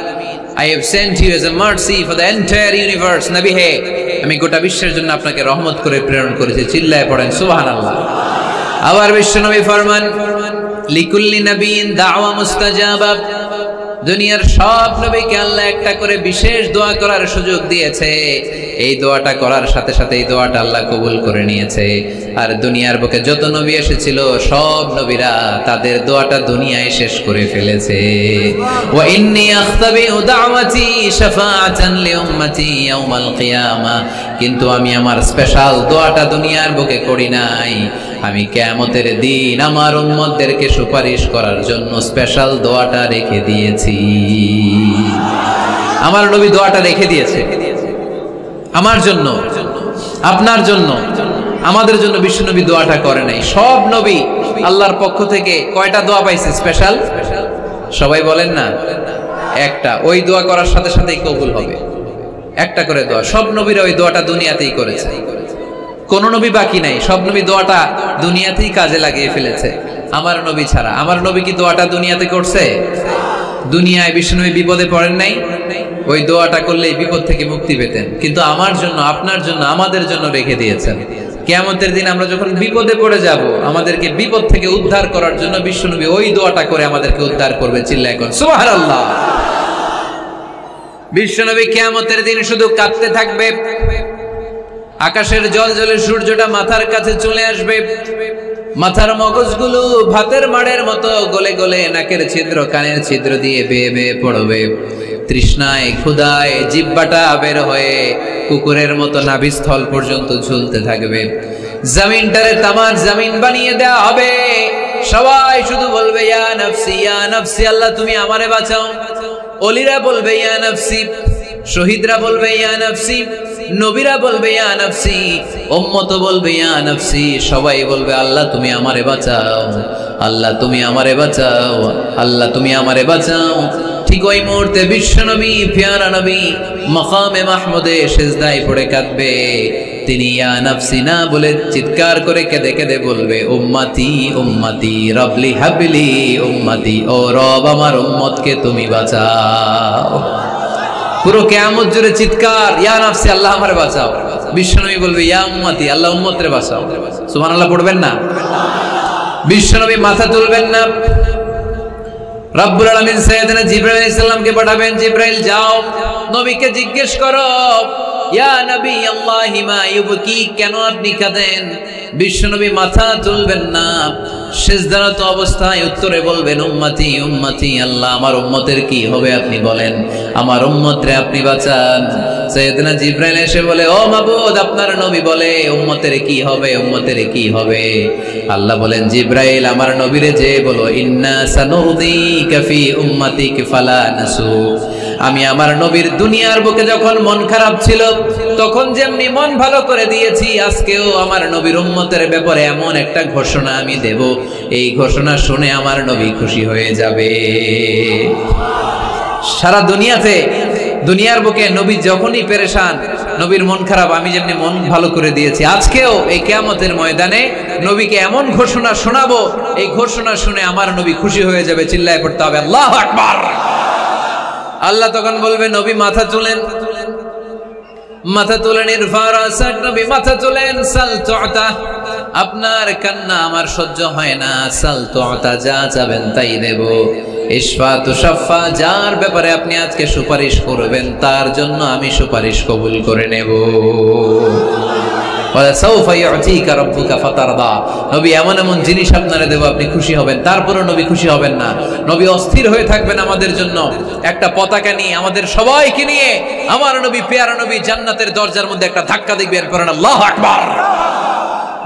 I have sent you as a mercy for the entire universe. নবী হে, আমি গোটা বিশ্বের জন্য আপনাকে রহমত করে প্রেরণ করেছি। চিল্লায়ে পড়েন সুবহানাল্লাহ। আবার বিশ্বনবী ফরমান, লিকুল্লি নবিয়্যিন দাওয়া মুস্তাজাবা, দুনিয়ার সব নবীকে আল্লাহ একটা করে বিশেষ দোয়া করার সুযোগ দিয়েছে, এই দোয়াটা করার সাথে সাথে এই দোয়াটা আল্লাহ কবুল করে নিয়েছে। আর দুনিয়ার বুকে যত নবী এসেছিল সব নবীরা তাদের দোয়াটা দুনিয়ায় শেষ করে ফেলেছে। ওয়া ইন্নী আখতাবিউ দাওয়াতি শাফাআতান লিউম্মতি ইয়াউমাল কিয়ামা, কিন্তু আমি আমার স্পেশাল দোয়াটা দুনিয়ার বুকে করি নাই, আমি কিয়ামতের দিন আমার উম্মতদেরকে সুপারিশ করার জন্য স্পেশাল দোয়াটা রেখে দিয়েছি। আমার নবী দোয়াটা রেখে দিয়েছে আমার জন্য, আপনার জন্য, আমাদের জন্য। বিশ্বনবী দোয়াটা করে নাই। সব নবী আল্লাহর পক্ষ থেকে কয়টা দোয়া পাইছে স্পেশাল? সবাই বলেন না? একটা। ওই দোয়া করার সাথে সাথেই কবুল হবে, একটা করে দোয়া। সব নবীরা ওই দোয়াটা দুনিয়াতেই করেছে, কোন নবী বাকি নাই, সব নবী দোয়াটা দুনিয়াতেই কাজে লাগিয়ে ফেলেছে, আমার নবী ছাড়া। আমার নবী কি দোয়াটা দুনিয়াতে করছে? দুনিয়ায় বিশ্বনবী বিপদে পড়েন নাই, ওই দোয়াটা করলে বিপদ থেকে মুক্তি পেতেন, কিন্তু আমার জন্য, আপনার জন্য, আমাদের জন্য রেখে দিয়েছেন। কিয়ামতের দিন আমরা যখন বিপদে পড়ে যাব, আমাদেরকে বিপদ থেকে উদ্ধার করার জন্য বিশ্বনবী ওই দোয়াটা করে আমাদেরকে উদ্ধার করবে। চিল্লায় কোন সুবহানাল্লাহ। বিশ্বনবী কিয়ামতের দিন শুধু কাঁদতে থাকবে, আকাশের জল জলে সূর্যটা মাথার কাছে চলে আসবে, মাথার মগজগুলো ভাতের মাড়ের মতো গলে গলে নাকের ছিদ্র কানের ছিদ্র দিয়ে বেয়ে বেয়ে পড়বে, তৃষ্ণায় ক্ষুধায় জিহ্বাটা বের হয়ে কুকুরের মতো নাভিস্থল পর্যন্ত ঝুলতে থাকবে। জমিনটারে তামার জমিন বানিয়ে দেওয়া হবে, সবাই শুধু বলবে ইয়া নাফসি, আল্লাহ তুমি আমারে বাঁচাও। ওলিরা বলবে ইয়া নাফসি, শহীদরা বলবে ইয়া নাফসি, নবীরা বলবে ইয়া নাফসি, উম্মত বলবে ইয়া নাফসি। সবাই বলবে আল্লাহ তুমি আমারে বাঁচাও, আল্লাহ তুমি আমারে বাঁচাও, আল্লাহ তুমি আমারে বাঁচাও। ঠিক ওই মুহূর্তে বিশ্বনবী প্যারা নবী মাকামে মাহমুদে সিজদায় পড়ে কাঁদবে। তিনি ইয়া নাফসি না বলে চিৎকার করে কেঁদে কেঁদে বলবে উম্মতি উম্মতি রবলি হাবলি উম্মতি, ও রব আমার উম্মতকে তুমি বাঁচাও। পুরো কিয়ামত জুড়ে চিৎকার ইয়া নাফসি, আল্লাহ আমারে বাঁচাও। বিশ্বনবী বলবে ইয়া উম্মতি, আল্লাহ উম্মতরে বাঁচাও। সুবহানাল্লাহ পড়বেন না? বিশ্বনবী মাথা তুলবেন না। রব্বুল আলামিন সাইয়েদনা জিবরাইল আলাইহিস সালামকে পাঠাবেন, জিবরাইল যাও নবীকে জিজ্ঞেস করো ইয়া নবী আল্লাহি মা ইউবকি, কেন আপনি কাঁদেন? বিশ্বনবী মাথা তুলবেন না, সিজদারত অবস্থায় উত্তরে বলবেন উম্মতি উম্মতি, আল্লাহ আমার উম্মতের কি হবে আপনি বলেন, আমার উম্মতরে আপনি বাঁচান। সাইয়েদনা জিবরাইল এসে বলে ও মাবুদ, আপনার নবী বলে উম্মতের কি হবে, উম্মতের কি হবে? আল্লাহ বলেন জিবরাইল আমার নবীরে যে বলো ইন্না সানুরদিকা ফি উম্মাতিক ফালা নাসু, আমি আমার নবীর দুনিয়ার বুকে যখন মন খারাপ ছিল তখন যেমনি মন ভালো করে দিয়েছি, আজকেও আমার নবীর উম্মতের ব্যাপারে এমন একটা ঘোষণা আমি দেব, এই ঘোষণা শুনে আমার নবী খুশি হয়ে যাবে। সারা দুনিয়াতে দুনিয়ার বুকে নবী যখনই পেরেশান, নবীর মন খারাপ, আমি যেমনি মন ভালো করে দিয়েছি, আজকেও এই কিয়ামতের ময়দানে নবীকে এমন ঘোষণা শোনাবো, এই ঘোষণা শুনে আমার নবী খুশি হয়ে যাবে। চিল্লায় পড়তে হবে আল্লাহু আকবার। আল্লাহ তখন বলবে নবী মাথা তুলেন, মাথা তুলেন, ইরফা রাসাক, নবী মাথা তুলেন, সাল তুতা, আপনার কান্না আমার সহ্য হয় না, সাল তুতা, যা চাবেন তাই দেব। ইশফা তুশাফা, যার ব্যাপারে আপনি আজকে সুপারিশ করবেন তার জন্য আমি সুপারিশ কবুল করে নেব। নবী এমন এমন জিনিস আপনারা দেব, আপনি খুশি হবেন, তারপরে নবী খুশি হবেন না। নবী অস্থির হয়ে থাকবেন আমাদের জন্য, একটা পতাকা নিয়ে আমাদের সবাইকে নিয়ে আমার নবী পেয়ারা নবী জান্নাতের দরজার মধ্যে একটা ধাক্কা দিবেন, এরপর আল্লাহু আকবার।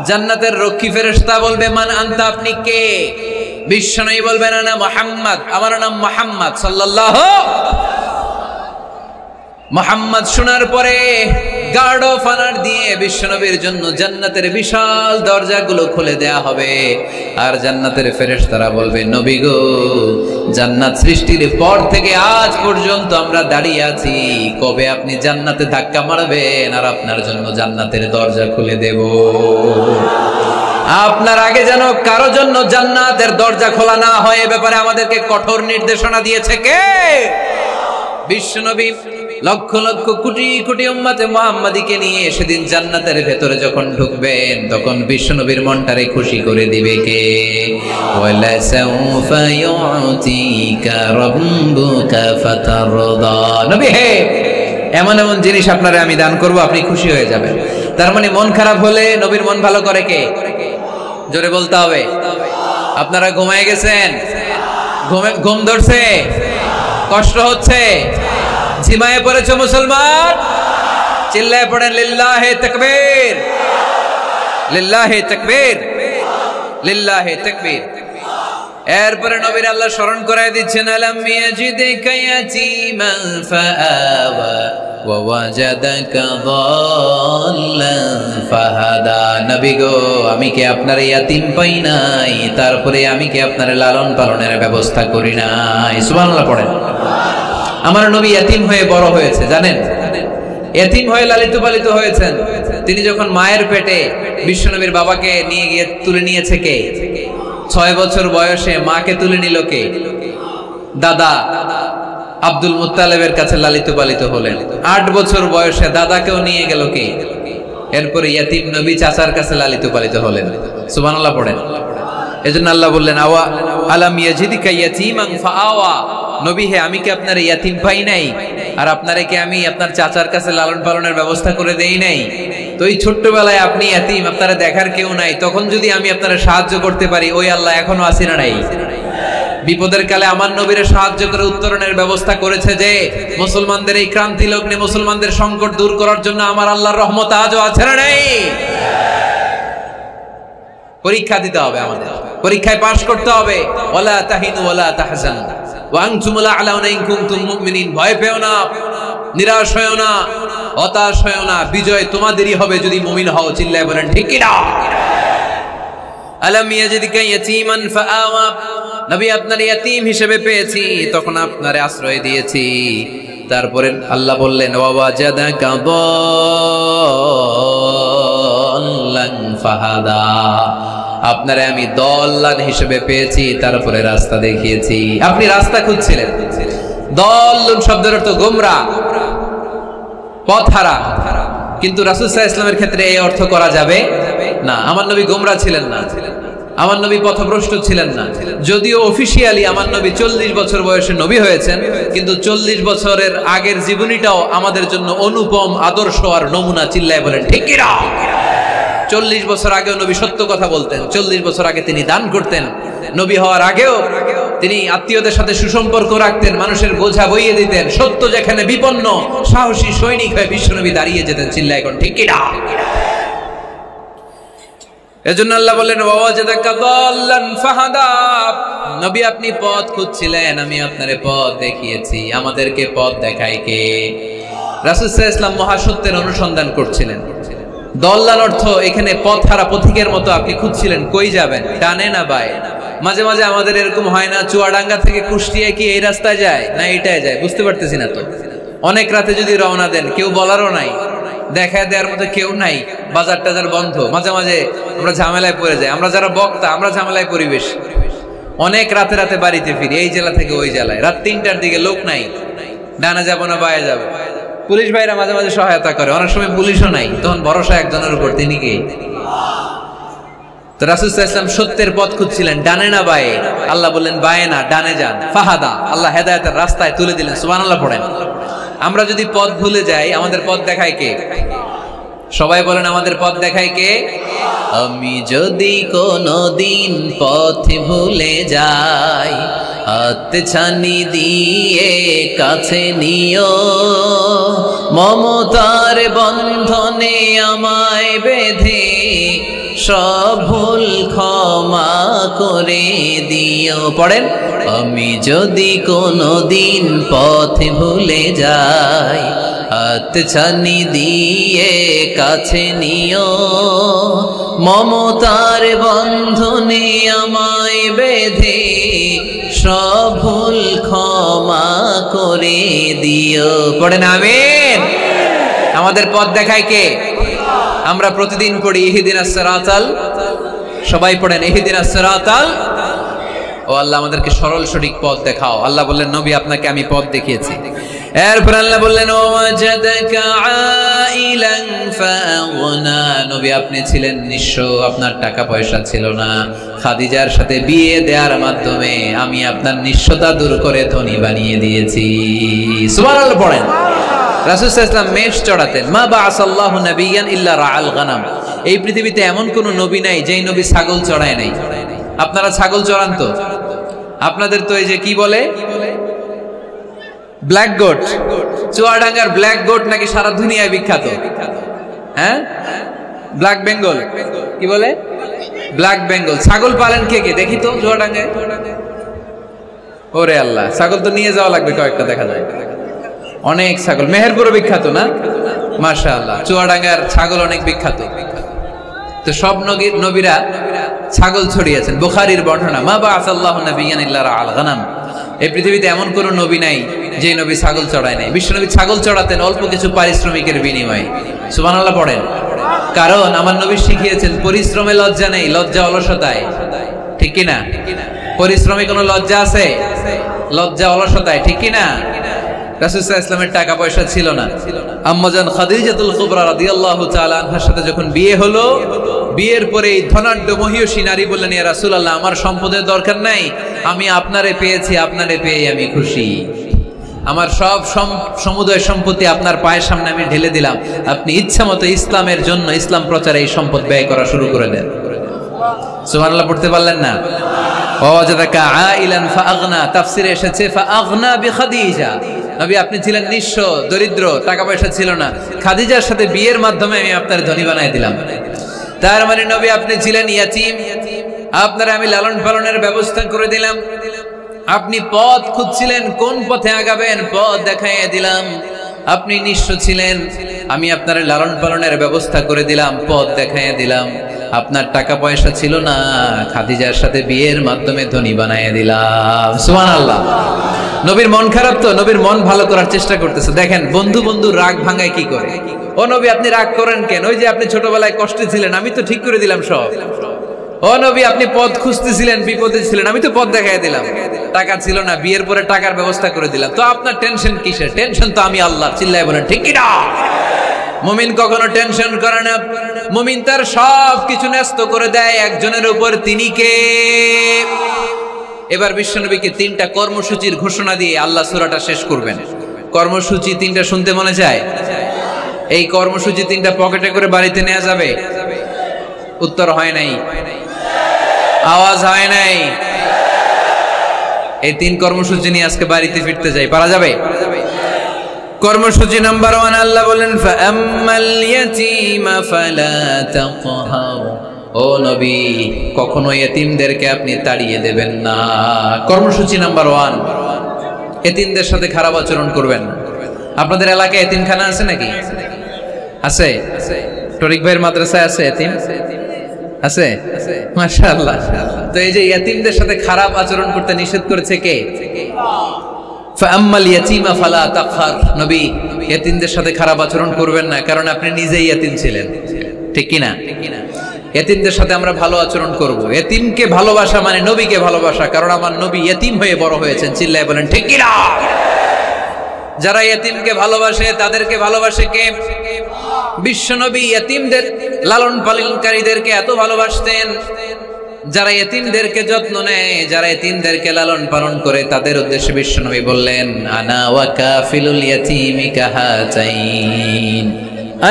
জান্নাতের রক্ষী ফেরেশতা বলবে মান আনতা, আপনি কে? বিশ্বনবী বলবেন আনা মুহাম্মদ, আমার নাম মুহাম্মদ সাল্লাল্লাহু। মুহাম্মদ শোনার পরে গার্ড অফ অনার দিয়ে বিশ্বনবীর জন্য জান্নাতের বিশাল দরজাগুলো খুলে দেয়া হবে। আর জান্নাতের ফেরেশতারা বলবে নবী গো, জান্নাত সৃষ্টির পর থেকে আজ পর্যন্ত আমরা দাঁড়িয়ে আছি, কবে আপনি জান্নাতে ধাক্কা মারবেন আর আপনার জন্য জান্নাতের দরজা খুলে দেব। আপনার আগে যেন কারো জন্য জান্নাতের দরজা খোলা না হয়, এ ব্যাপারে আমাদেরকে কঠোর নির্দেশনা দিয়েছে কে? বিশ্বনবী লক্ষ লক্ষ কোটি কোটি উম্মতে মুহাম্মাদীকে নিয়ে সেদিন জান্নাতের ভেতরে যখন ঢুকবেন তখন বিশ্বনবীর মনটারে খুশি করে দিবে কে? ওয়ালা সাউফা ইউতিকা রাব্বুকা ফাতারদা, নবী হে এমন এমন জিনিস আপনারে আমি দান করব, আপনি খুশি হয়ে যাবেন। তার মানে মন খারাপ হলে নবীর মন ভালো করে কে? জোরে বলতে হবে। আপনারা ঘুমায় গেছেন, ঘুম ধরছে, কষ্ট হচ্ছে, ঝিমায়ে পড়েছে মুসলমান, চিল্লায় পড়েন লিল্লাহে তাকবীর, লিল্লাহে তাকবীর, লিল্লাহে তাকবীর। এরপরে নবীর আল্লাহ স্মরণ করায় দিচ্ছেন আলাম ইয়াজিদিকা ইয়াতীমান ফাআওয়া ওয়া ওয়াজাদাকা যাল্লান ফাহাদা, নবী গো আমি কি আপনার ইয়াতীম পাই নাই, তারপরে আমি কি আপনার লালন পালনের ব্যবস্থা করি নাই? সুবহানাল্লাহ পড়েন। আমার নবী ইয়াতীম হয়ে বড় হয়েছে, জানেন? ইয়াতীম হয়ে লালিত পালিত হয়েছেন। তিনি যখন মায়ের পেটে বিশ্বনবীর বাবাকে নিয়ে গিয়ে তুলে নিয়েছে কে? 6 বছর বয়সে মাকে তুলে নিল কে? দাদা আব্দুল মুত্তালিবের কাছে লালিত পালিত হলেন। 8 বছর বয়সে দাদাকেও নিয়ে গেল কে? এরপরে ইয়াতীম নবী চাচার কাছে লালিত পালিত হলেন। সুবহানাল্লাহ পড়েন। এজন্য আল্লাহ বললেন আওয়া আলাম ইয়াজিদিকা ইয়াতীমান ফাআওয়া, নবী হে আমি কি আপনার ইয়াতীম পাই নাই, আর আপনারে কি আমি আপনার চাচার কাছে লালন পালনের ব্যবস্থা করে দেই নাই? তো এই ছোট্টবেলায় আপনি ইয়াতীম, আপনারা দেখার কেউ নাই, তখন যদি আমি আপনারা সাহায্য করতে পারি, ওই আল্লাহ এখনো আসেনা নাই? বিপদের কালে আমার নবীরে সাহায্য করে উত্তরণের ব্যবস্থা করেছে যে মুসলমানদের এই ক্রান্তি লগ্নে মুসলমানদের সংকট দূর করার জন্য আমার আল্লাহর রহমত আজও আছে না নাই? পরীক্ষা দিতে হবে আমাদের। পরীক্ষায় পাশ করতে হবে। ওয়ালা তাহিনু ওয়ালা তাহজানু ওয়া আনতুমুল আ'লাউনা ইন কুনতুম মুমিনিন। ভয় পেও না, নিরাশ হয়ো না, হতাশ হয়ো না, বিজয় তোমাদেরই হবে যদি মুমিন হও। চিল্লায় বলেন ঠিক কি না? আলাম ইয়াজিদকা ইয়াতীমান ফাআওয়া, নবী আপনার ইয়াতীম হিসেবে পেয়েছি, তখন আপনারে আশ্রয় দিয়েছি। তারপরে আল্লাহ বললেন ওয়া ওয়াজাদাকা দাল্লান ফাহাদা, আপনারে আমি দল্লান হিসেবে পেয়েছি, তারপরে রাস্তা দেখিয়েছি। আপনি রাস্তা খুঁজছিলেন। দল্লুন শব্দের অর্থ গোমরাহ, পথহারা। কিন্তু রাসূল সাল্লাল্লাহু আলাইহি ওয়াসাল্লামের ক্ষেত্রে এই অর্থ করা যাবে না। আমার নবী গোমরাহ ছিলেন না, আমার নবী পথভ্রষ্ট ছিলেন না। যদিও অফিশিয়ালি আমার নবী 40 বছর বয়সে নবী হয়েছেন, কিন্তু 40 বছরের আগের জীবনীটাও আমাদের জন্য অনুপম আদর্শ আর নমুনা। চিল্লায় বলেন ঠিক কি না? 40 বছর আগেও নবী সত্য কথা বলতেন। 40 বছর আগে তিনি দান করতেন। নবী হওয়ার আগেও তিনি আত্মীয়দের সাথে সুসম্পর্ক রাখতেন, মানুষের বোঝা বইয়ে দিতেন। সত্য যেখানে বিপন্ন, সাহসী সৈনিক হয়ে বিশ্বনবী দাঁড়িয়ে যেতেন। চিল্লায় এখন ঠিক কি না? এজন্য আল্লাহ বললেন ওয়া ওয়াজাদাকা দাল্লান ফাহাদা, নবী আপনি পথ খুঁজছিলেন, আমি আপনারে পথ দেখিয়েছি। আমাদেরকে পথ দেখায় কে? রাসূল সাল্লাল্লাহু আলাইহি ওয়াসাল্লাম মহাসত্যের অনুসন্ধান করছিলেন। দল্লাল অর্থ এখানে পথহারা পথিকের মতো আপনি খুঁজছিলেন, কই যাবেন, ডানে না বায়ে। মাঝে মাঝে আমাদের এরকম হয় না, চুয়াডাঙ্গা থেকে কুষ্টিয়া কি এই রাস্তায় যায় না এটাই যায়, বুঝতে পারতেছি না তো। অনেক রাতে যদি রওনা দেন, কেউ বলারও নাই, দেখা দেওয়ার মতো কেউ নাই, বাজার টাজার বন্ধ, মাঝে মাঝে আমরা ঝামেলায় পড়ে যাই। আমরা যারা বক্তা, আমরা ঝামেলায় পরিবেশ। অনেক রাতে রাতে বাড়িতে ফিরি, এই জেলা থেকে ওই জেলায়, রাত 3টার দিকে লোক নাই, ডানা যাবো না বায়ে যাবো। পুলিশ ভাইরা মাঝে মাঝে সহায়তা করে, অনেক সময় পুলিশও নাই, তখন ভরসা একজনের উপর, তিনি কে? তো রাসূল সাল্লাল্লাহু আলাইহি ওয়াসাল্লাম সত্যের পথ খুঁজছিলেন, ডানে না বায়ে। আল্লাহ বললেন বায়ে না, ডানে যান। ফাহাদা, আল্লাহ হেদায়েতের রাস্তায় তুলে দিলেন। সুবহানাল্লাহ পড়েন। আমরা যদি পথ ভুলে যাই, আমাদের পথ দেখায় কে? সবাই বলেন আমাদের পথ দেখায় কে? আমি যদি কোনদিন পথ ভুলে যাই, হাত ছানি দিয়ে কাছে নিও, মমতার বন্ধনে আমায় বেঁধে সব ভুল ক্ষমা করে দিও। পড়েন, আমি যদি কোনদিন পথ ভুলে যাই, হাত ছানি দিয়ে কাছে নিও, মমতার বন্ধনে আমায় বেঁধে সব ভুল ক্ষমা করে দিও। পড়েন আমিন। আমাদের পথ দেখায় কে? আমরা প্রতিদিন পড়ি ইহদিনাস সিরাতাল, সবাই পড়েন ইহদিনাস সিরাতাল। ও আল্লাহ আমাদেরকে সরল সঠিক পথ দেখাও। আল্লাহ বললেন নবী আপনাকে আমি পথ দেখিয়েছি। এরপর আল্লাহ বললেন ওয়াজাদাকা আইলান ফাআগনা, নবী আপনি ছিলেন নিঃস্ব, আপনার টাকা পয়সা ছিল না। খাদিজার সাথে বিয়ে দেওয়ার মাধ্যমে আমি আপনার নিঃস্বতা দূর করে ধনী বানিয়ে দিয়েছি। সুবহানাল্লাহ পড়েন। রাসূল সাল্লাল্লাহু আলাইহি ওয়াসাল্লাম মেষ চড়াতেন। মা বাআসাল্লাহু নাবিয়্যান ইল্লা রাআল গানাম, এই পৃথিবীতে এমন কোন নবী নাই যেই নবী ছাগল চড়ায় নাই। আপনারা ছাগল চড়ান তো? আপনাদের তো এই যে কি বলে ব্ল্যাক গোট, চুয়াডাঙ্গার ব্ল্যাক গোট নাকি সারা দুনিয়ায় বিখ্যাত। হ্যাঁ, ব্ল্যাক বেঙ্গল, কি বলে ব্ল্যাক বেঙ্গল। ছাগল পালেন কে কে দেখি তো চুয়াডাঙ্গায়? ওরে আল্লাহ, ছাগল তো নিয়ে যাওয়া লাগবে কয়েকটা, দেখা যায় অনেক ছাগল। মেহেরপুরও বিখ্যাত না? মাশাআল্লাহ, চুয়াডাঙ্গার ছাগল অনেক বিখ্যাত। তো সব নবীরা ছাগল ছড়িয়েছেন। বুখারীর বর্ণনা, মা বাআসাল্লাহু নাবিয়্যান ইল্লা রাআল গানাম, এই পৃথিবীতে এমন কোন নবী নাই যে নবী ছাগল চড়ায় নাই। বিশ্বনবী ছাগল চড়াতেন অল্প কিছু পারিশ্রমিকের বিনিময়ে। সুবহানাল্লাহ পড়েন। কারণ আমার নবী শিখিয়েছেন পরিশ্রমে লজ্জা নেই, লজ্জা অলসতায়। ঠিক কি না? পরিশ্রমে কোনো লজ্জা আছে? লজ্জা অলসতায়, ঠিক কি না? রাসূল সাল্লাল্লাহু আলাইহি ওয়াসাল্লামের টাকা পয়সা ছিল না। আম্মাজান খাদিজাতুল কুবরা রাদিয়াল্লাহু তাআলা আনহার সাথে যখন বিয়ে হলো, বিয়ের পরে এই ধনাঢ্য মহিয়সী নারী বললেন, ইয়া রাসূলুল্লাহ, আমার সম্পদের দরকার নাই, আমি আপনারে পেয়েছি, আপনারে পেয়ে আমি খুশি। আমার সব সমুদয় সম্পত্তি আপনার পায়ের সামনে আমি ঢেলে দিলাম, আপনি ইচ্ছা মতো ইসলামের জন্য, ইসলাম প্রচারে এই সম্পদ ব্যয় করা শুরু করে দেন। সুবহানাল্লাহ পড়তে পারলেন না? ওয়াজাদাকা আইলান ফাআগনা, তাফসিরে এসেছে ফাআগনা বিখাদিজা, নবী আপনি ছিলেন নিঃস্ব, দরিদ্র, টাকা পয়সা ছিল না, খাদিজার সাথে বিয়ের মাধ্যমে আমি আপনার ধনী বানাই দিলাম। তার মানে নবী আপনি ছিলেন ইয়াতীম, আপনারা আমি লালন পালনের ব্যবস্থা করে দিলাম, আপনি পথ খুঁজছিলেন কোন পথে আগাবেন, পথ দেখাইয়া দিলাম। আপনি নিঃস্ব ছিলেন, আমি আপনার লালন পালনের ব্যবস্থা করে দিলাম, পথ দেখাইয়া দিলাম। আপনার টাকা পয়সা ছিল না, খাদিজার সাথে বিয়ের মাধ্যমে ধনী বানাইয়া দিলাম। সুবহানাল্লাহ। নবীর মন খারাপ তো, নবীর মন ভালো করার চেষ্টা করতেছে। দেখেন বন্ধু বন্ধু রাগ ভাঙায় কি করে। ও নবী আপনি রাগ করেন কেন? ওই যে আপনি ছোটবেলায় কষ্টে ছিলেন, আমি তো ঠিক করে দিলাম সব। ও নবী আপনি পথ খুঁজতেছিলেন, বিপদে ছিলেন, আমি তো পথ দেখাই দিলাম। টাকা ছিল না, বিয়ের পরে টাকার ব্যবস্থা করে দিলাম। তো আপনার টেনশন কিসের? টেনশন তো আমি আল্লাহ। চিল্লায় বলেন ঠিক কি না? মুমিন কখনো টেনশন করে না, মুমিন তার সব কিছু ন্যস্ত করে দেয় একজনের উপর, তিনি কে? এবার বিশ্বনবীকে 3টা কর্মসূচির ঘোষণা দিয়ে আল্লাহ সূরাটা শেষ করবেন। কর্মসূচি 3টা শুনতে মনে চায়? এই কর্মসূচি 3টা পকেটে করে বাড়িতে নেওয়া যাবে? উত্তর হয় নাই, আওয়াজ হয় নাই। এই 3 কর্মসূচি নিয়ে আজকে বাড়িতে ফিরতে যাই, পারা যাবে? কর্মসূচি নাম্বার 1 আল্লাহ বলেন ফাআম্মাল ইয়াতীমা ফালা তাকহার। ও নবী কখনো এতিমদেরকে আপনি তাড়িয়ে দেবেন না। কর্মসূচি নাম্বার 1, এতিমদের সাথে খারাপ আচরণ করবেন না। আপনাদের এলাকায় এতিমখানা আছে নাকি? আছে? টরিক ভাইয়ের মাদ্রাসায় আছে এতিম? আছে? মাশাআল্লাহ। তো এই যে এতিমদের সাথে খারাপ আচরণ করতে নিষেধ করেছে কে? ফাআম্মাল ইয়াতীমা ফালা তাকহার। নবী এতিমদের সাথে খারাপ আচরণ করবেন না, কারণ আপনি নিজেই এতিম ছিলেন, ঠিক কি না? এতিমদের সাথে আমরা ভালো আচরণ করব। এতিমকে ভালোবাসা মানে নবীকে ভালোবাসা, কারণ আমার নবী এতিম হয়ে বড় হয়েছেন। চিল্লায় বলেন ঠিক কি না? যারা এতিমকে ভালোবাসে তাদেরকে ভালোবাসে কে? বিশ্বনবী এতিমদের লালন পালনকারীদেরকে এত ভালোবাসতেন। যারা এতিমদেরকে যত্ন নেয়, যারা এতিমদেরকে লালন পালন করে, তাদের উদ্দেশ্যে বিশ্বনবী বললেন আনা ওয়া কাফিলুল ইয়াতীমি কাহাতাইন।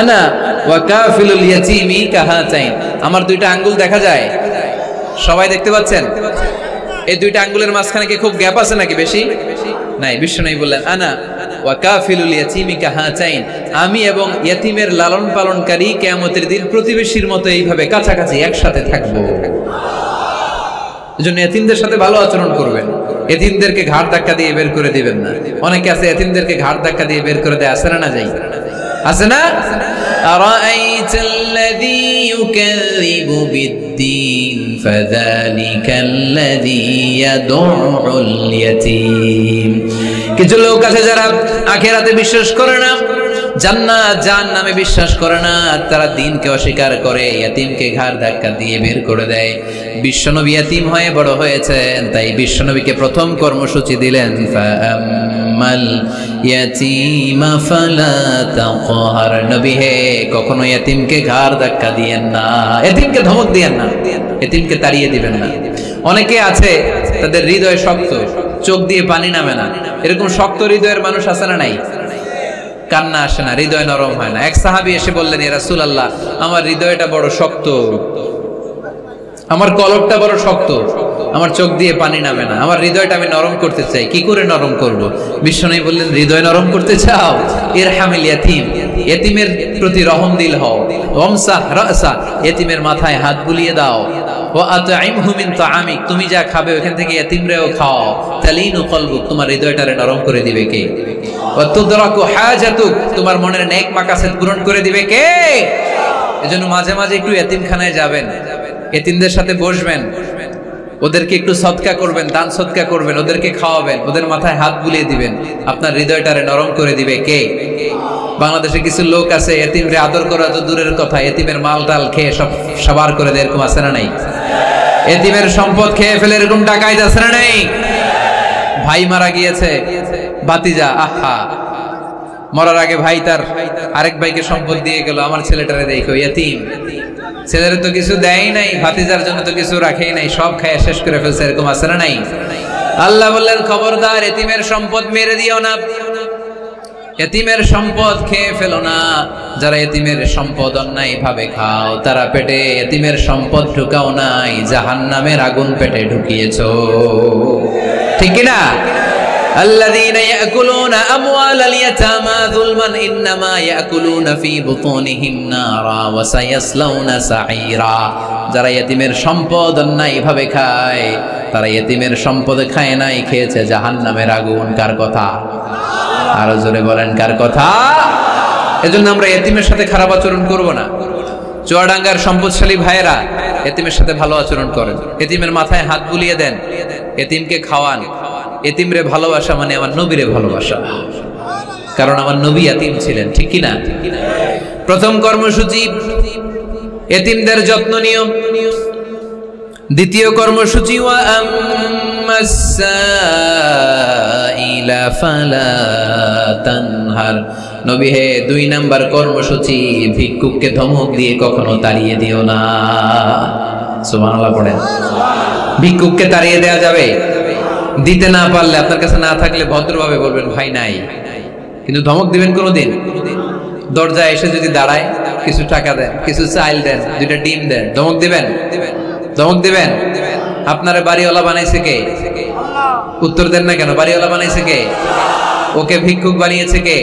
আনা ওয়া কাফিলুল ইয়াতীমি কাহাতাইন। আমার 2টা আঙ্গুল দেখা যায়? সবাই দেখতে পাচ্ছেন? এই 2টা আঙ্গুলের মাঝখানে কি খুব গ্যাপ আছে নাকি বেশি? নাই। বিশ্বনবী বললেন আনা ওয়া কাফিলুল ইয়াতীমি কাহাতাইন। আমি এবং ইয়াতীমের লালন পালনকারী কিয়ামতের দিন প্রতিবেশীর মতো এইভাবে কাছাকাছি একসাথে থাকবো। এজন্য এতিমদের সাথে ভালো আচরণ করবেন। এতিমদেরকে ঘাড় ধাক্কা দিয়ে বের করে দিবেন না। অনেকে আছে এতিমদেরকে ঘাড় ধাক্কা দিয়ে বের করে দেয়, আছে না? না যাই আছে না? আরাআইতাল্লাযী ইউকাযযিবু বিদ্দীন ফাযালিকাল্লাযী ইয়াদউল ইয়াতীম। কিছু লোক আছে যারা আখিরাতে বিশ্বাস করে না, জান্নাত জাহান্নামে বিশ্বাস করে না, তারা দ্বীনকে অস্বীকার করে, ইয়াতীমকে ঘাড় ধাক্কা দিয়ে বের করে দেয়। বিশ্বনবী ইয়াতীম হয়ে বড় হয়েছেন, তাই বিশ্বনবীকে প্রথম কর্মসূচি দিলেন ফাআম্মাল ইয়াতীমা ফালা তাকহার। নবী হে কখনো ইয়াতীমকে ঘাড় ধাক্কা দিয়েন না, ইয়াতীমকে ধমক দিয়েন না, ইয়াতীমকে তাড়িয়ে দিবেন না। অনেকে আছে তাদের হৃদয় শক্ত, চোখ দিয়ে পানি নামে না। এরকম শক্ত হৃদয়ের মানুষ আছে না নাই? কান্না আসে না, হৃদয় নরম হয় না। এক সাহাবী এসে বললেন ইয়া রাসূলুল্লাহ আমার হৃদয়টা বড় শক্ত, আমার কলবটা বড় শক্ত, আমার চোখ দিয়ে পানি নামে না, আমার হৃদয়টা আমি নরম করতে চাই, কি করে নরম করব? বিশ্বনবী বললেন হৃদয় নরম করতে চাও? ইরহামিল ইয়াতীম, ইয়াতীমের প্রতি রহম দিল হও। ওয়ামসাহ রাসা, ইয়াতীমের মাথায় হাত বুলিয়ে দাও। ওয়া আতঈমহু মিন তাআমিক, তুমি যা খাবে ওখান থেকে ইয়াতীমরেও খাও। তালিনু কলবুক, তোমার হৃদয়টারে নরম করে দিবে কে? ওয়া তুদরাকু হাজাতুক, তোমার মনের নেক মাকাসেদ পূরণ করে দিবে কে? এজন্য মাঝে মাঝে একটু ইয়াতীমখানায় যাবেন, এতিমদের সাথে বসবেন, ওদেরকে একটু সদকা করবেন, দান সদকা করবেন, ওদেরকে খাওয়াবেন, ওদের মাথায় হাত বুলিয়ে দিবেন, আপনার হৃদয়টারে নরম করে দিবে কে? বাংলাদেশে কিছু লোক আছে এতিমরে আদর করা তো দূরের কথা, এতিমের মাল টাল খেয়ে সব সাবার করে দেয়, এরকম আছে না নাই? এতিমের সম্পদ খেয়ে ফেলে এরকম ডাকাইত আছে না নাই? ভাই মারা গিয়েছে, ভাতিজা আহা মরার আগে ভাই তার আরেক ভাইকে সম্পদ দিয়ে গেল, আমার ছেলেটারে দেখো এতিম, ছেলের তো কিছু দেয় নাই, ভাতিজার জন্য তো কিছু রাখেই নাই, সব খায় শেষ করে ফেলছে, এরকম আছে না নাই? আল্লাহ বললেন খবরদার এতিমের সম্পদ মেরে দিও না, এতিমের সম্পদ খেয়ে ফেলো না। যারা এতিমের সম্পদ অন্যায় ভাবে খাও, তারা পেটে এতিমের সম্পদ ঢুকাও নাই, জাহান্নামের আগুন পেটে ঢুকিয়েছো, ঠিক কিনা? আল্লাযীনা ইয়াকুলুনা আমওয়ালাল ইয়াতামা যুলমান ইন্নামা ইয়াকুলুনা ফী বুতুনিহিম নারা ওয়া সায়াসলাউনা সাঈরা। যারা ইতিমের সম্পদ অন্যায়ভাবে খায় তারা ইতিমের সম্পদ খায় নাই, খেয়েছে জাহান্নামের আগুন। কার কথা? আরো জোরে বলেন, কার কথা? এজন্য আমরা ইতিমের সাথে খারাপ আচরণ করব না। চুয়াডাঙ্গার সম্পদশালী ভাইয়েরা এতিমের সাথে ভালো আচরণ করেন, এতিমের মাথায় হাত বুলিয়ে দেন, এতিমকে খাওয়ান। এতিমরে ভালোবাসা মানে আমার নবীরে ভালোবাসা, কারণ আমার নবী এতিম ছিলেন, ঠিক কি না? প্রথম কর্মসূচি এতিমদের যত্ন নিও। দ্বিতীয় কর্মসূচি ওয়া আম্মাস সাইলা ফালা তানহার। নবী হে, 2 নাম্বার কর্মসূচি, ভিক্ষুককে ধমক দিয়ে কখনো তাড়িয়ে দিও না। সুবহানাল্লাহ পড়েন। ভিক্ষুককে তাড়িয়ে দেওয়া যাবে? দিতে না পারলে, আপনার কাছে না থাকলে ভদ্রভাবে বলবেন ভাই নাই, কিন্তু ধমক দিবেন কোনোদিন? দরজায় এসে যদি দাঁড়ায়, কিছু টাকা দেন, কিছু চাল দেন, 2টা ডিম দেন, ধমক দিবেন? ধমক দিবেন? আপনারা বাড়িওয়ালা বানাইছে কে? উত্তর দেন না কেন? বাড়িওয়ালা বানাইছে কে? ওকে ভিক্ষুক বানিয়েছে কে?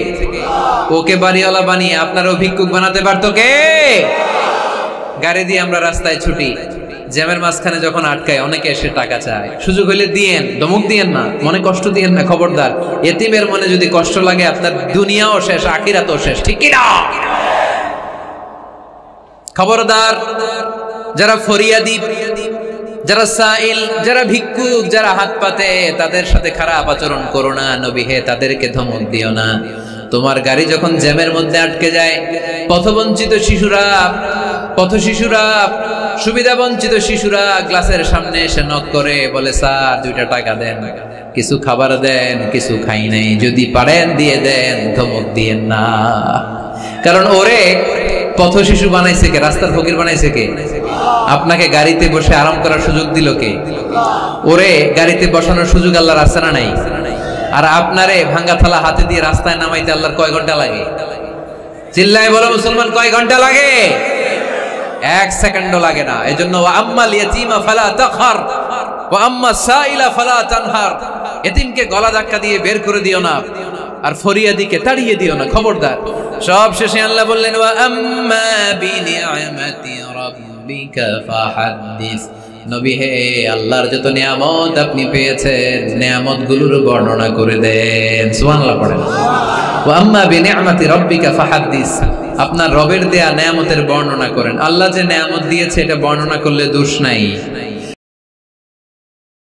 ওকে বাড়িওয়ালা বানিয়ে আপনারও ভিক্ষুক বানাতে পারতো কে? গাড়ি দিয়ে আমরা রাস্তায় ছুটি, জ্যামের মাঝখানে যখন আটকায় অনেকে এসে টাকা চায়, সুযোগ হইলে দিয়েন, ধমক দিয়েন না, মনে কষ্ট দিয়েন না। খবরদার, এতিমের মনে যদি কষ্ট লাগে আপনার দুনিয়াও শেষ, আখিরাতও শেষ, ঠিক কি না? খবরদার, যারা ফরিয়াদি, যারা সাইল, যারা ভিক্ষুক, যারা হাত পাতে, তাদের সাথে খারাপ আচরণ করো না। নবী হে, তাদেরকে ধমক দিও না। তোমার গাড়ি যখন জ্যামের মধ্যে আটকে যায়, পথবঞ্চিত শিশুরা, পথ শিশুরা, সুবিধা বঞ্চিত শিশুরা গ্লাসের সামনে এসে নক করে, বলে স্যার 2টা টাকা দেন, কিছু খাবার দেন, কিছু খাই নাই, যদি পারেন দিয়ে দেন, ধমক দিয়েন না। কারণ ওরে পথ শিশু বানাইছে কে? রাস্তার ফকির বানাইছে কে? আপনাকে গাড়িতে বসে আরাম করার সুযোগ দিল কে? ওরে গাড়িতে বসানোর সুযোগ আল্লাহর আছে না নাই? আর আপনারে ভাঙ্গা থালা হাতে দিয়ে রাস্তায় নামাইতে আল্লাহর কয় ঘন্টা লাগে? চিল্লায় বলো মুসলমান, কয় ঘন্টা লাগে? 1 সেকেন্ডও লাগে না। এজন্য ওয়া আম্মাল ইয়াতীমা ফালা তাখহার ওয়া আম্মাস সাইলা ফালা তানহার। এতিমকে গলা ধাক্কা দিয়ে বের করে দিও না, আর ফরিয়াদিকে তাড়িয়ে দিও না। খবরদার। সব শেষে আল্লাহ বললেন ওয়া আম্মা বিনিআমাতি রাব্বিকা ফাহাদ্দিস। নবী হে, আল্লাহর যত নিয়ামত আপনি পেয়েছেন, নিয়ামতগুলোর বর্ণনা করে দেন। সুবহানাল্লাহ পড়েন। ওয়া আম্মা বিনিআমাতি রাব্বিকা ফাহাদ্দিস। আপনার রবের দেয়া নিয়ামতের বর্ণনা করেন। আল্লাহ যে নিয়ামত দিয়েছে এটা বর্ণনা করলে দোষ নাই।